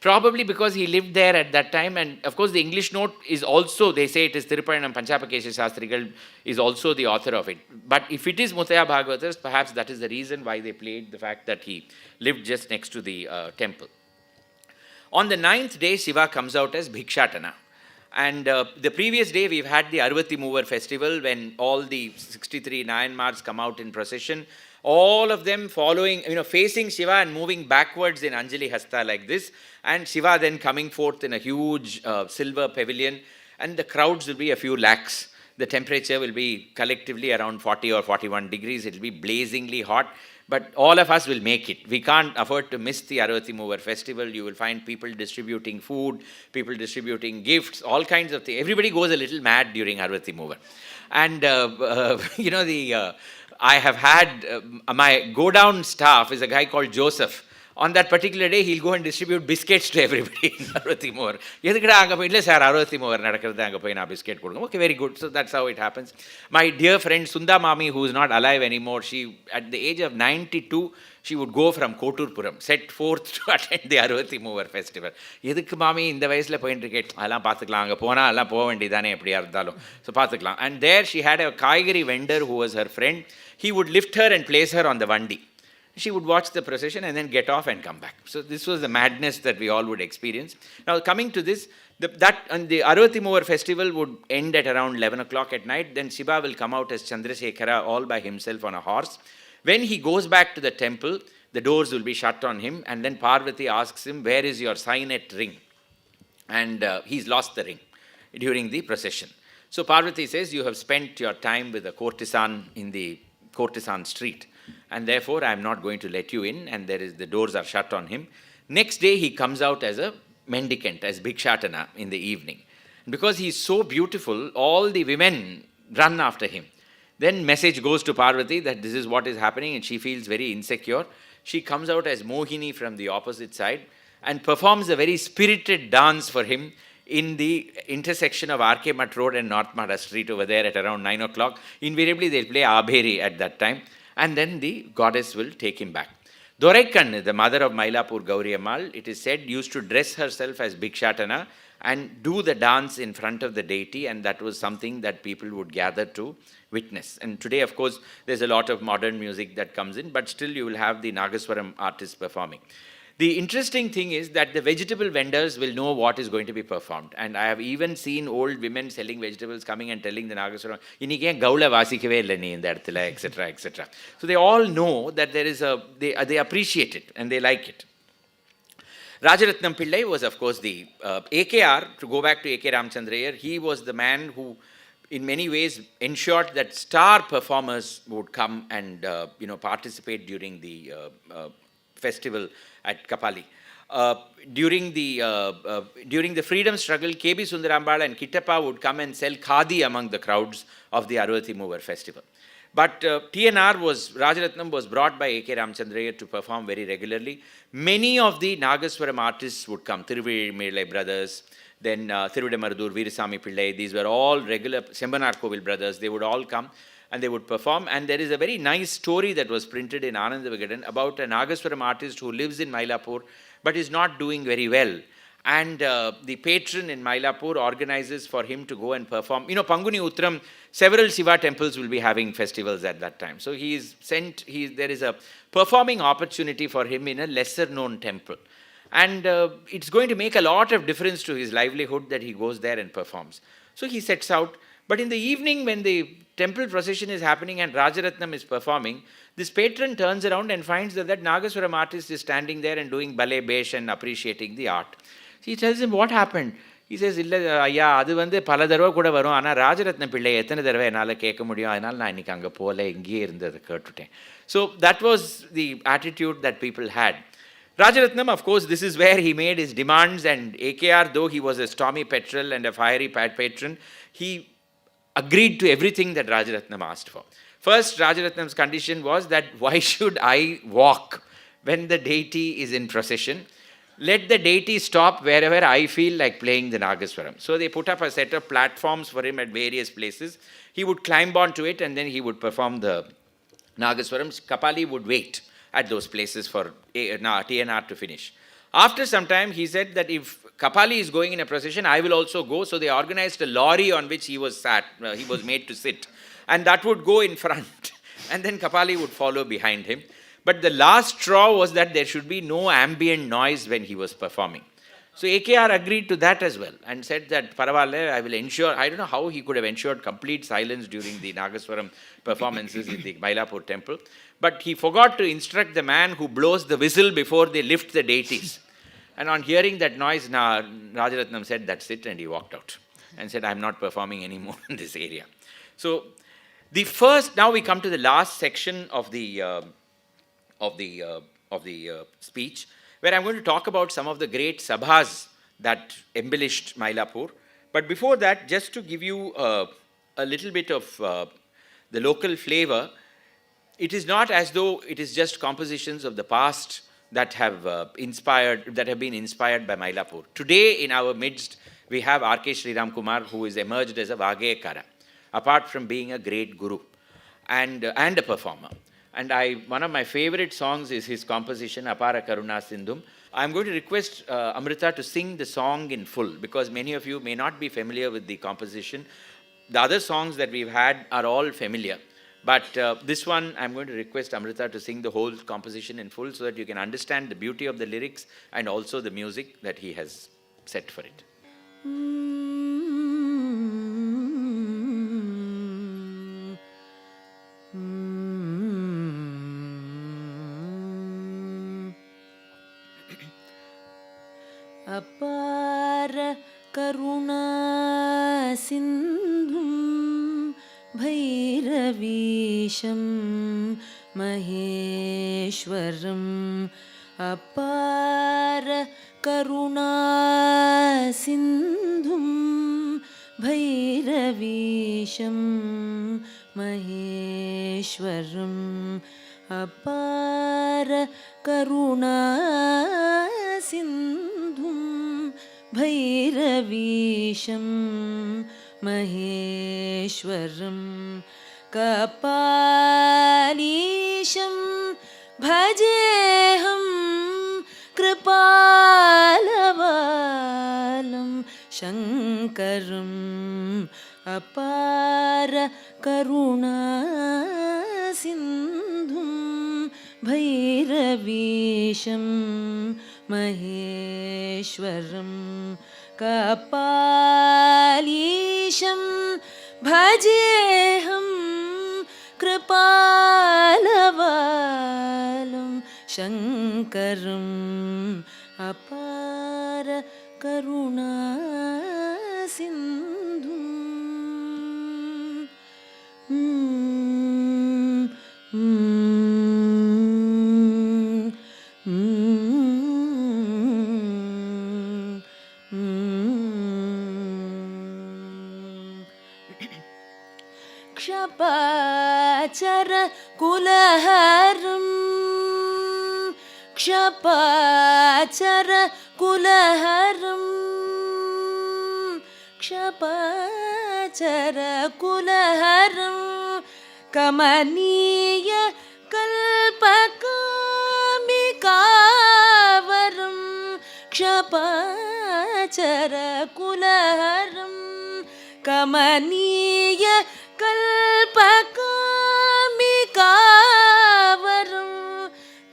Probably because he lived there at that time, and of course the English note is also, they say it is Tirupayanam Panchapakesha Shastrigal is also the author of it. But if it is Muttaya Bhagavatar's, perhaps that is the reason why they played the fact that he lived just next to the temple. On the 9th day, Shiva comes out as Bhikshatana. And the previous day, we've had the Arvati Mover festival when all the 63 Nayanmars come out in procession. All of them following, facing Shiva and moving backwards in Anjali Hasta like this. And Shiva then coming forth in a huge silver pavilion. And the crowds will be a few lakhs. The temperature will be collectively around 40 or 41 degrees. It will be blazingly hot. But all of us will make it. We can't afford to miss the Arvati Mover festival. You will find people distributing food, people distributing gifts, all kinds of things. Everybody goes a little mad during Arvati Mover. And, I have had, my go-down staff is a guy called Joseph. On that particular day, he'll go and distribute biscuits to everybody in Arvati Mover. Arvati Mover biscuit. Okay, very good. So that's how it happens. My dear friend Sunda Mami, who is not alive anymore, she, at the age of 92, she would go from Koturpuram, set forth to attend the Arvati Mover festival. எதுக்கு மாமி இந்த வயசுல போயிட்டு இருக்கேன் அதெல்லாம் பார்த்துக்கலாம் அங்கே போனால் எல்லாம் போக வேண்டியதானே எப்படியா இருந்தாலும் ஸோ பார்த்துக்கலாம். And there she had a காய்கறி vendor who was her friend. He would lift her and place her on the vandi. She would watch the procession and then get off and come back. So this was the madness that we all would experience. Now coming to this, the Arvati Mover festival would end at around 11 o'clock at night. Then Shiva will come out as Chandrasekhara all by himself on a horse. When he goes back to the temple, the doors will be shut on him, and then Parvati asks him, where is your signet ring? And he's lost the ring during the procession. So Parvati says, you have spent your time with a courtesan in the courtesan street, and therefore I am not going to let you in, and the doors are shut on him. Next day he comes out as a mendicant, as Bhikshatana in the evening. Because he is so beautiful, all the women run after him. Then message goes to Parvati that this is what is happening, and she feels very insecure. She comes out as Mohini from the opposite side and performs a very spirited dance for him in the intersection of R.K. Math Road and North Mada Street over there at around 9 o'clock. Invariably they'll play Abheri at that time, and then the goddess will take him back. Doraikkan, the mother of Mylapore Gauri Ammal, it is said, used to dress herself as Bhikshatana and do the dance in front of the deity, and that was something that people would gather to witness. And today, of course, there's a lot of modern music that comes in, but still you will have the Nagaswaram artists performing. The interesting thing is that the vegetable vendors will know what is going to be performed. And I have even seen old women selling vegetables coming and telling the Nagaswaram, "Inniki yen gaula vasikave illa nee indha edathila," etc., etc. So they all know that there is they appreciate it and they like it. Rajaratnam Pillai was, of course, the AKR, to go back to A.K. Ramchandra, he was the man who, in many ways, ensured that star performers would come and participate during the festival at Kapali. During the freedom struggle, K.B. Sundarambala and Kittappa would come and sell khadi among the crowds of the Arvati Mover festival. But Rajaratnam was brought by A.K. Ramchandra to perform very regularly. Many of the Nagaswaram artists would come, Thiruvimirlai brothers, then Thiruvidamarudur, Veerasamy Pillai, these were all regular, Sembanar Kovil brothers, they would all come and they would perform. And there is a very nice story that was printed in Ananda Vigadan about a Nagaswaram artist who lives in Mylapore but is not doing very well. And the patron in Mylapore organizes for him to go and perform. Panguni Uttram, several Shiva temples will be having festivals at that time. So he is sent, there is a performing opportunity for him in a lesser known temple. And it's going to make a lot of difference to his livelihood that he goes there and performs. So he sets out, But in the evening, when the temple procession is happening and Rajaratnam is performing, this patron turns around and finds that Nagaswaram artist is standing there and doing ballet besh and appreciating the art. He tells him, what happened? He says, இல்லை ஐயா அது வந்து பல தடவை கூட வரும் ஆனால் ராஜரத்னம் பிள்ளை எத்தனை தடவை என்னால் கேட்க முடியும் அதனால் நான் இன்றைக்கி அங்கே போகல இங்கேயே இருந்து அதை கேட்டுட்டேன். So that was the attitude that people had. Rajaratnam, of course, this is where he made his demands, and AKR, though he was a stormy petrel and a fiery patron, he agreed to everything that Rajaratnam asked for. First, Rajaratnam's condition was that why should I walk when the deity is in procession? Let the deity stop wherever I feel like playing the Nagaswaram. So they put up a set of platforms for him at various places. He would climb onto it and then he would perform the Nagaswarams. Kapali would wait at those places for TNR to finish. After some time, he said that if Kapali is going in a procession, I will also go. So they organized a lorry on which he was made to sit. And that would go in front. And then Kapali would follow behind him. But the last straw was that there should be no ambient noise when he was performing. So AKR agreed to that as well and said that, Paravalle, I will ensure, I don't know how he could have ensured complete silence during the Nagaswaram performances in the Mylapore temple, but he forgot to instruct the man who blows the whistle before they lift the deities. And on hearing that noise, Rajaratnam said, that's it, and he walked out and said, I'm not performing anymore in this area. So now we come to the last section of the speech, where I'm going to talk about some of the great sabhas that embellished Mylapore. But before that, just to give you a little bit of the local flavor, it is not as though it is just compositions of the past that have been inspired by Mylapore. Today, in our midst, we have R.K. Sriram Kumar, who is emerged as a Vagayakara, apart from being a great guru and a performer. And one of my favorite songs is his composition, Apara Karuna Sindhum. I'm going to request Amrita to sing the song in full, because many of you may not be familiar with the composition. The other songs that we've had are all familiar. But this one, I'm going to request Amrita to sing the whole composition in full so that you can understand the beauty of the lyrics and also the music that he has set for it. Apara Karuna Sindhum Bhairavisham Maheshwaram. Apara Karuna Sindhum Bhairavisham Maheshwaram. Apara Karuna Sindhum Bhairavisham Maheshwaram. Kapalisham Bhajeham Kripalavalam Shankaram. Apara Karuna Sindhum Bhairavisham Maheshwaram. Kapalisham Bhajeham Kripalavalam Shankaram. Apara Karuna Sindhum. Kshapachara Kulaharam. Kshapachara Kulaharam. Kshapachara Kulaharam. Kamaniya Kalpakamikavaram. Kshapachara Kulaharam. Kamaniya Kalpakamikavaram.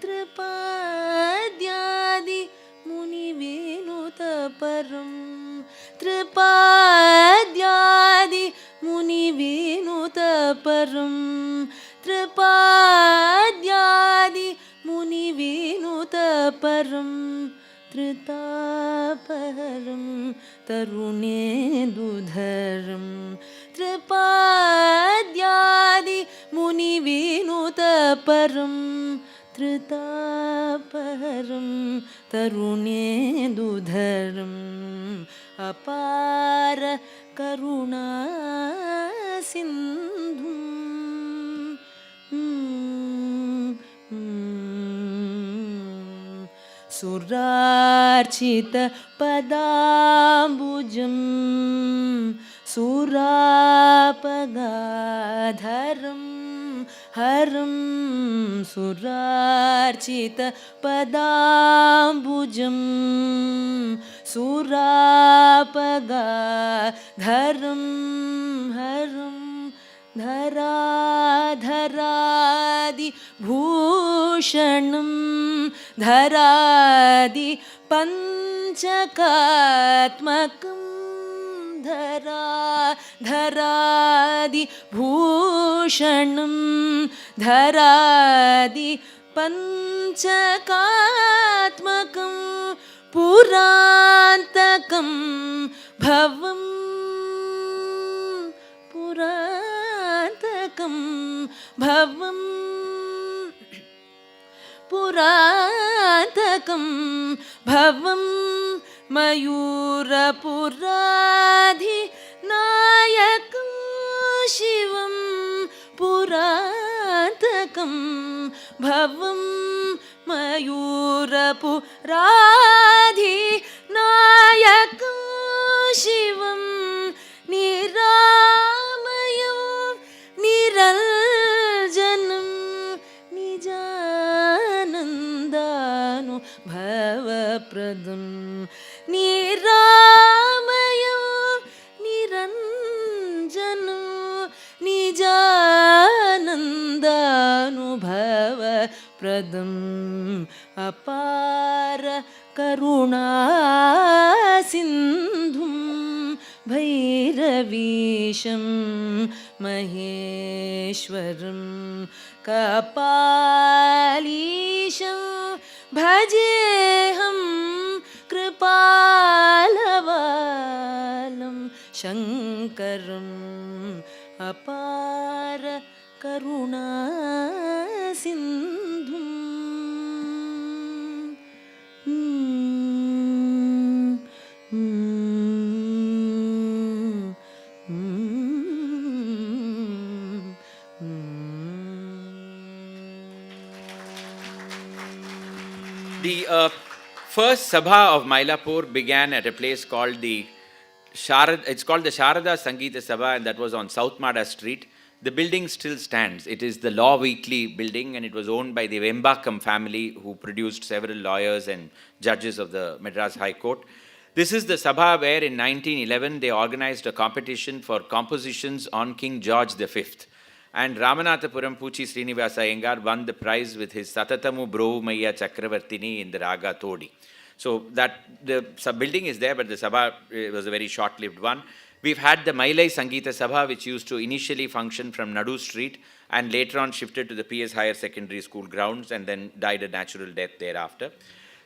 Tripadyadi Munivenuta Param. Tripadyadi Muni त्रितापहरं त्रितापहरं तरुणेन्दुधरं त्रिपाद्यादिमुनिविनुतपरं त्रितापहरं तरुणेन्दुधरम् अपार करुणासिन्धुम् सुरार्चितपदाम्बुजं सुरापगाधरं हरं सुरार्चितपदाम्बुजं सुरापगाधरं हरं धराधरादिभूषणं धरादि पञ्चकात्मकं धरादिभूषणं धरादि पञ्चकात्मकं पुरान्तकं भवं पुरान्तकं भवं पुरान्तकं भवं मयूरपुराधिनायकं शिवं पुरान्तकं भवं मयूरपुराधिनायकं शिवं निरामयं निरञ्जनं निजानन्दानुभवप्रदं निरामयं निरञ्जनं निजानन्दानुभवप्रदम् अपार करुणासिन्धुं भैरवीशं महेश्वरं कपालीशं भजेऽहं कृपालवालं शङ्करम् अपार करुणासिन्धुम् The first Sabha of Mylapore began at a place called it's called the Sharada Sangeeta Sabha, and that was on South Mada Street. The building still stands. It is the Law Weekly building, and it was owned by the Vembakam family, who produced several lawyers and judges of the Madras High Court. This is the Sabha where in 1911 they organized a competition for compositions on King George V. And Ramanathapuram Puchi Srinivasa Iyengar won the prize with his Satatamu Brovumaiya Chakravartini in the Raga Todi. So that the building is there, but the Sabha was a very short-lived one. We've had the Mailai Sangeeta Sabha, which used to initially function from Nadu Street and later on shifted to the PS Higher Secondary School grounds and then died a natural death thereafter.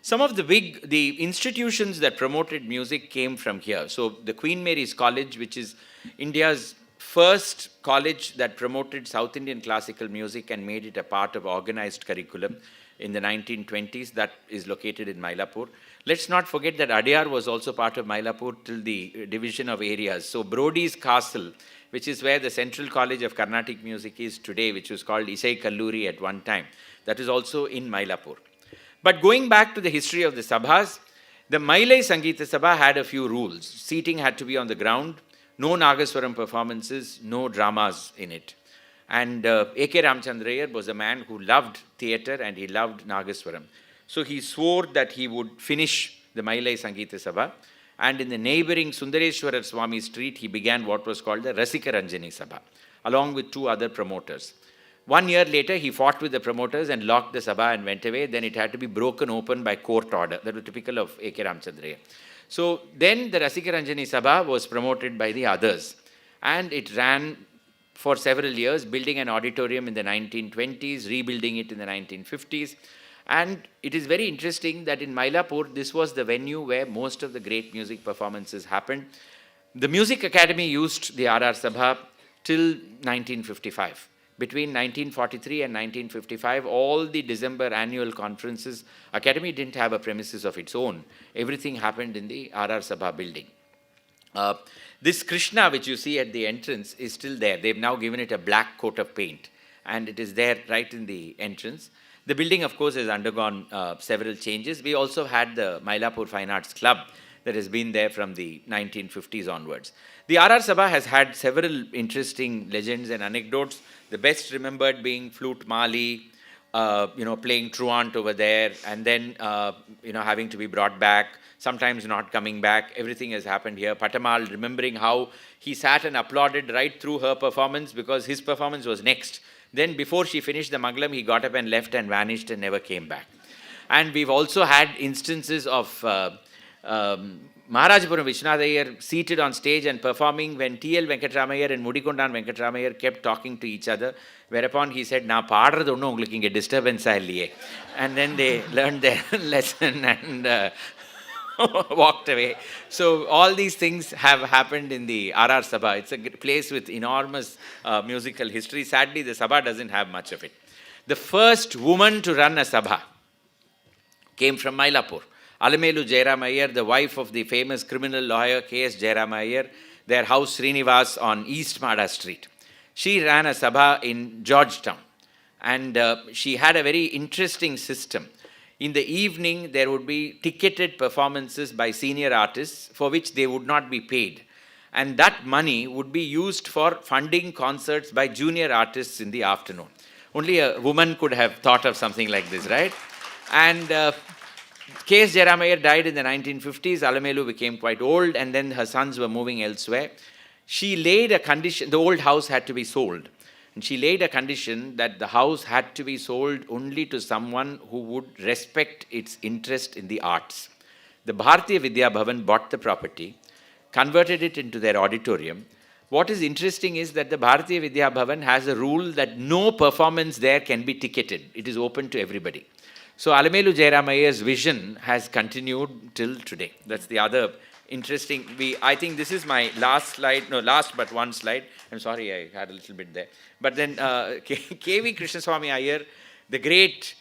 Some of the institutions that promoted music came from here. So the Queen Mary's College, which is India's first college that promoted South Indian classical music and made it a part of organized curriculum in the 1920s, that is located in Mylapore. Let's not forget that Adyar was also part of Mylapore till the division of areas. So Brodie's Castle, which is where the Central College of Carnatic Music is today, which was called Isai Kalluri at one time, that is also in Mylapore. But going back to the history of the Sabhas, the Mailai Sangeeta Sabha had a few rules. Seating had to be on the ground, no Nagaswaram performances, no dramas in it. And A.K. Ramchandra was a man who loved theatre and he loved Nagaswaram. So he swore that he would finish the Mailai Sangeeta Sabha. And in the neighboring Sundareshwarar Swami Street, he began what was called the Rasika Ranjani Sabha, along with two other promoters. 1 year later, he fought with the promoters and locked the Sabha and went away. Then it had to be broken open by court order. That was typical of A.K. Ramchandra. So then the Rasika Ranjani Sabha was promoted by the others. And it ran for several years, building an auditorium in the 1920s, rebuilding it in the 1950s. And it is very interesting that in Mylapore, this was the venue where most of the great music performances happened. The Music Academy used the RR Sabha till 1955. Between 1943 and 1955, all the December annual conferences, Academy didn't have a premises of its own. Everything happened in the RR Sabha building. This Krishna, which you see at the entrance, is still there. They've now given it a black coat of paint, and it is there right in the entrance. The building, of course, has undergone several changes. We also had the Mylapore Fine Arts Club that has been there from the 1950s onwards. The RR Sabha has had several interesting legends and anecdotes, the best remembered being Flute Mali, playing truant over there, and then, having to be brought back, sometimes not coming back. Everything has happened here. Patamal remembering how he sat and applauded right through her performance because his performance was next. Then before she finished the Mangalam, he got up and left and vanished and never came back. And we've also had instances of Maharajapuram Vishwanath Iyer seated on stage and performing when T.L. Venkatramayar and Mudikondan Venkatramayar kept talking to each other, whereupon he said, "Na paadradhu onnu ungalukku inge disturbance illiye." And then they learned their lesson and walked away. So all these things have happened in the RR Sabha. It's a place with enormous musical history. Sadly, the Sabha doesn't have much of it. The first woman to run a Sabha came from Mylapore. Alamelu Jairam Iyer, the wife of the famous criminal lawyer K.S. Jairam Iyer, their house Srinivas on East Mada Street. She ran a Sabha in Georgetown, and she had a very interesting system. In the evening, there would be ticketed performances by senior artists for which they would not be paid. And that money would be used for funding concerts by junior artists in the afternoon. Only a woman could have thought of something like this, right? And K.S. Jairam Iyer died in the 1950s. Alamelu became quite old, and then her sons were moving elsewhere. She laid a condition, the old house had to be sold. And she laid a condition that the house had to be sold only to someone who would respect its interest in the arts. The Bharatiya Vidya Bhavan bought the property, converted it into their auditorium. What is interesting is that the Bharatiya Vidya Bhavan has a rule that no performance there can be ticketed. It is open to everybody. So Alamelu Jairam Iyer's vision has continued till today. That's the other interesting. I think this is my last but one slide. I'm sorry, I had a little bit there. But then K.V. Krishnaswamy Iyer, the great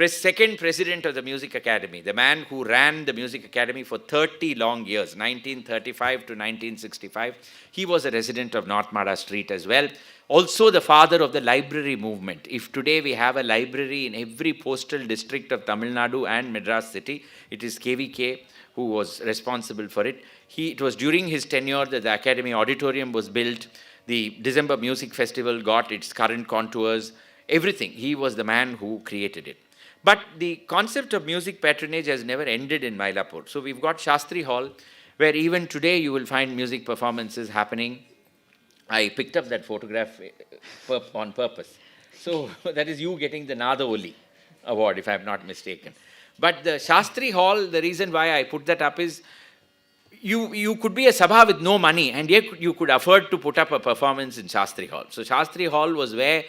second president of the Music Academy, the man who ran the Music Academy for 30 long years, 1935 to 1965. He was a resident of North Mada Street as well. Also the father of the library movement. If today we have a library in every postal district of Tamil Nadu and Madras city, it is KVK who was responsible for it. It was during his tenure that the Academy Auditorium was built. The December Music Festival got its current contours. Everything. He was the man who created it. But the concept of music patronage has never ended in Mylapore. So we've got Shastri Hall, where even today you will find music performances happening. I picked up that photograph on purpose. So that is you getting the Nada Oli award, if I'm not mistaken. But the Shastri Hall, the reason why I put that up is you could be a sabha with no money, and yet you could afford to put up a performance in Shastri Hall. So Shastri Hall was where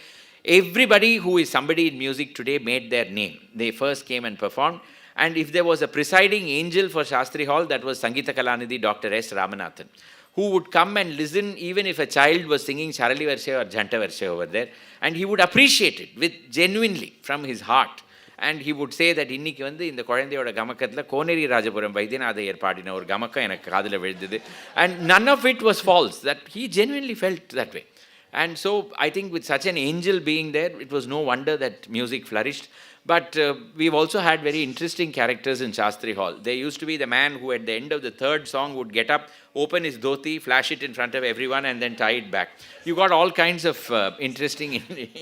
everybody who is somebody in music today made their name. They first came and performed. And if there was a presiding angel for Shastri Hall, that was Sangeeta Kalanidhi Dr. S. Ramanathan, who would come and listen even if a child was singing Charali Varshe or Janta Varshe over there, and he would appreciate it with genuinely from his heart. And he would say that இன்னைக்கு வந்து இந்த குழந்தையோட கமக்கத்தில் கோனேரி ராஜபுரம் வைத்தியநாதையர் பாடின ஒரு கமக்கம் எனக்கு காதில் விழுந்தது. And none of it was false, that he genuinely felt that way. And so I think with such an angel being there, it was no wonder that music flourished. But we've also had very interesting characters in Shastri Hall. There used to be the man who at the end of the third song would get up, open his dhoti, flash it in front of everyone and then tie it back. You got all kinds of interesting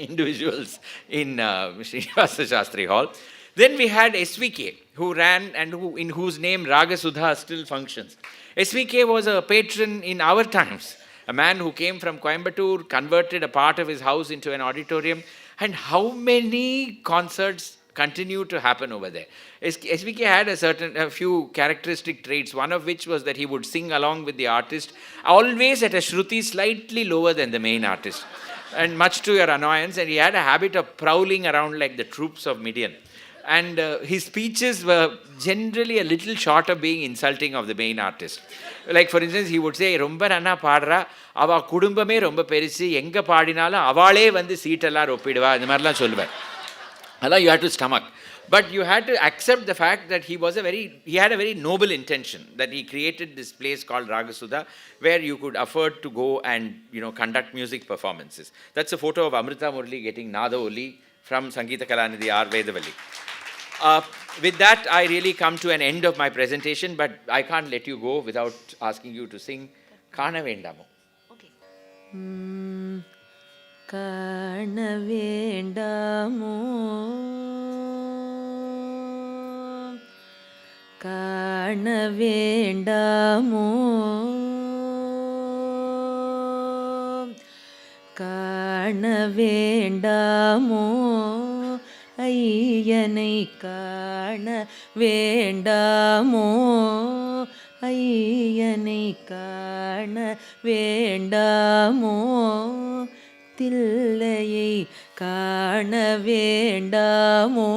individuals in Srinivasa Shastri Hall. Then we had SVK, who ran and in whose name Raga Sudha still functions. SVK was a patron in our times. A man who came from Coimbatore, converted a part of his house into an auditorium. And how many concerts continue to happen over there? SVK had a few characteristic traits, one of which was that he would sing along with the artist, always at a shruti slightly lower than the main artist, and much to your annoyance. And he had a habit of prowling around like the troops of Midian. And his speeches were generally a little short of being insulting of the main artist. Like for instance, he would say, ரொம்ப நன்னா பாடுறா, அவ குடும்பமே ரொம்ப பெருசு, எங்க பாடினாலும் அவளே வந்து சீட்டெல்லாம் ஒப்பிடுவா, இந்த மாதிரிலாம் சொல்லுவார். அதான் you had to stomach. But you had to accept the fact that he had a very noble intention, that he created this place called Ragasudha, where you could afford to go and, conduct music performances. That's a photo of Amrita Murli getting Nada Oli from Sangeeta Kalanidhi R. Vedavalli. With that, I really come to an end of my presentation, but I can't let you go without asking you to sing Kana Vendamo. Okay. Kana Vendamo, Kana Vendamo, Kana Vendamo. ஐயனை காண வேண்டாமோ, ஐயனை காண வேண்டாமோ, தில்லையை காண வேண்டாமோ,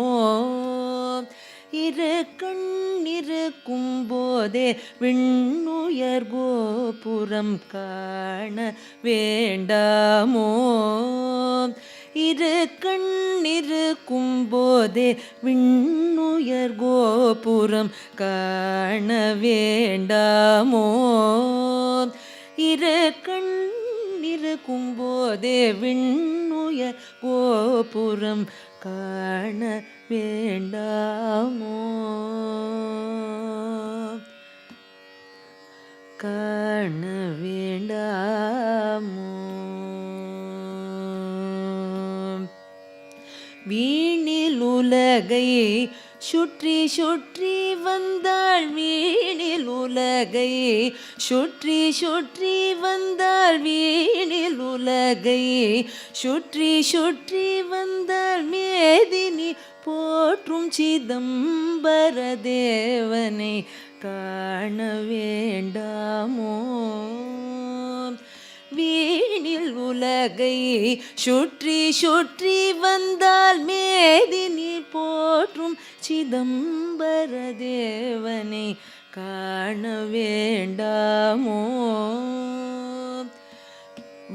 இரு கண் இருக்கும் போதே விண்ணுயர் கோபுரம் காண வேண்டாமோ, இரு கண் இருக்கும் போதே விண்ணுயர் கோபுரம் காண வேண்டாமோ, இரு கண் இருக்கும் போதே விண்ணுயர் கோபுரம் காண வேண்டாமோ, காண வேண்டாமோ. வீணில் உலகை சுற்றி சுற்றி வந்தாள், வீணில் உலகை சுற்றி சுற்றி வந்தாள், வீணில் உலகை சுற்றி சுற்றி வந்தாள், மேதினி போற்றும் சிதம்பர தேவனை காண வேண்டாமோ, வீணில் உலகை சுற்றி சுற்றி வந்தால், மேதினி போற்றும் சிதம்பர தேவனை காண வேண்டாமோ,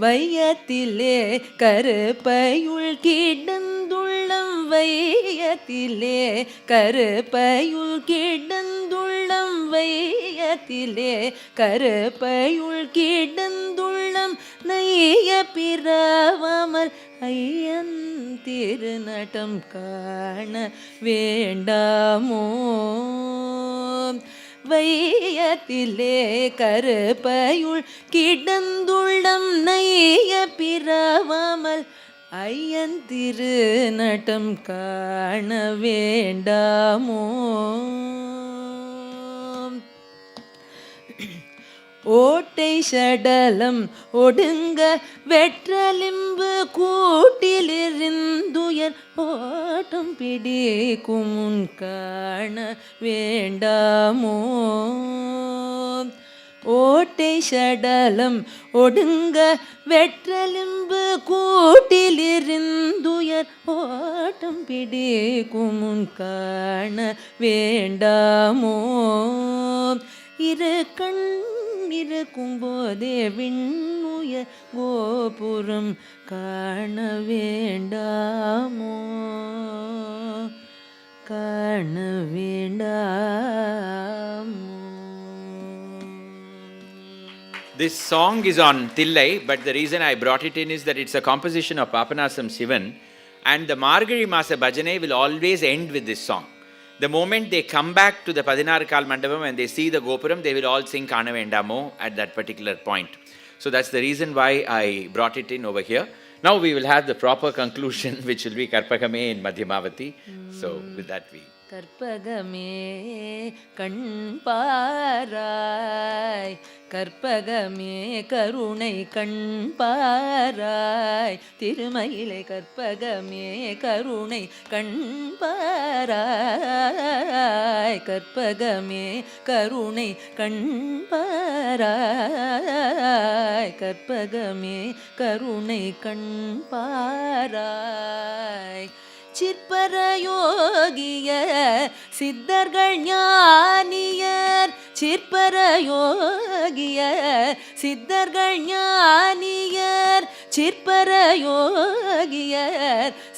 வையத்திலே கருப்பையுள் கிடந்துள்ளம், வையத்திலே கருப்பையுள் கிடந்துள்ளம், வையத்திலே கருப்பையுள் கிடந்துள்ளம், நைய பிறவாமல் ஐயன் திருநடம் காண வேண்டாமோ, வையத்திலே கருப்பையுள் கிடந்துள்ளம், நைய பிறவாமல் ஐயன் திருநடம் காண வேண்டாமோ, ஓட்டை சடலம் ஒடுங்க வெற்றலிம்பு கூட்டிலிருந்துயர் ஓட்டம் பிடிக்கும் முன் காண வேண்டாமோ, ஓட்டை சடலம் ஒடுங்க வெற்றலிம்பு கூட்டிலிருந்துயர் ஓட்டம் பிடிக்கும் முன் காண வேண்டாமோ, இரு கண் இருக்கும் போதே விண்ணுயர் கோபுரம் காண வேண்டாமோ, காண வேண்டாமோ. This song is on Tillai, but the reason I brought it in is that it's a composition of Papanasam Sivan, and the Margari Masa Bhajane will always end with this song. The moment they come back to the Padinarkal Mandapam and they see the Gopuram, they will all sing Kana Vendamo at that particular point. So that's the reason why I brought it in over here. Now we will have the proper conclusion, which will be Karpagame in Madhyamavati. So with that we... கற்பகமே கண் பாராய், கற்பகமே கருணை கண் பாராய், திருமயிலை கற்பகமே கருணை கண் பாராய், கற்பகமே கருணை கண் பாராய், கற்பகமே கருணை கண் பாராய், சிற்பரயோகியர் சித்தர்கள் ஞானியர் சிற்பரயோகியர் சித்தர்கள் ஞானியர் சிற்பரயோகியர்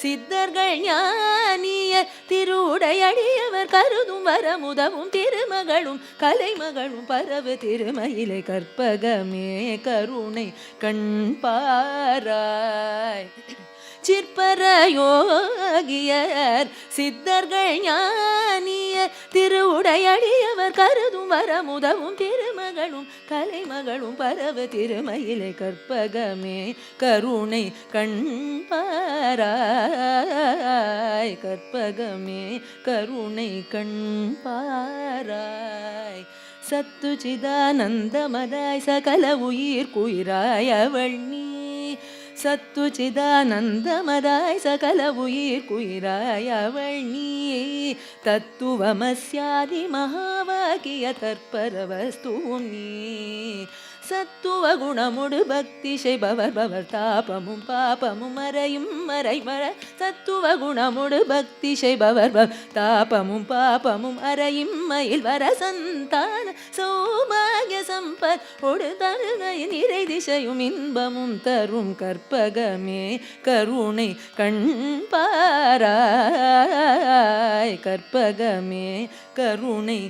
சித்தர்கள் ஞானியர் திருவுடையடியவர் கருதும் வரமுதவும் திருமகளும் கலைமகளும் பரவு திருமயிலை கற்பகமே கருணை கண்பாராய் சிற்பரயோகியர் சித்தர்கள் ஞானியர் திருவுடையடியவர் கருதும் வரமுதவும் திருமகளும் கலைமகளும் பரவு திருமயிலை கற்பகமே கருணை கண்பாராய் கற்பகமே கருணை கண்பாராய் சத்துச்சிதானந்தமதாய் சகல உயிர்க்குயிராய் அவள் நீ சத்துச்சிதானந்தமதாய் சகல உயிர்க்குயிராய் அவள் நீ தத்துவமஸ்யாதி மகாவாகிய தற்பரவஸ்துவும் நீ சத்துவ குணமுடு பக்தி செய்பவர் பவர் தாபமும் பாபமும் மறையும் மறைவர சத்துவ குணமுடு பக்தி செய்பவர் தாபமும் பாபமும் அறையும் மயில் வர சந்தான சௌபாகிய சம்பத் ஒடு தருகையின் இறை திசையும் இன்பமும் தரும் கற்பகமே கருணை கண்பாராய் கற்பகமே கருணை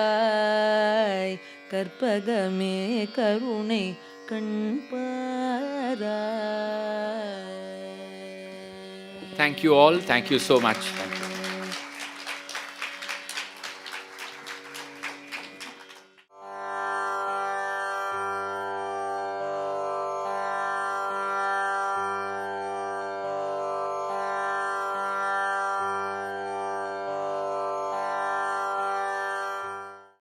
கண்பாராய் கற்பகமே கருணை கண்பாராய். Thank you all. Thank you so much. Thank you.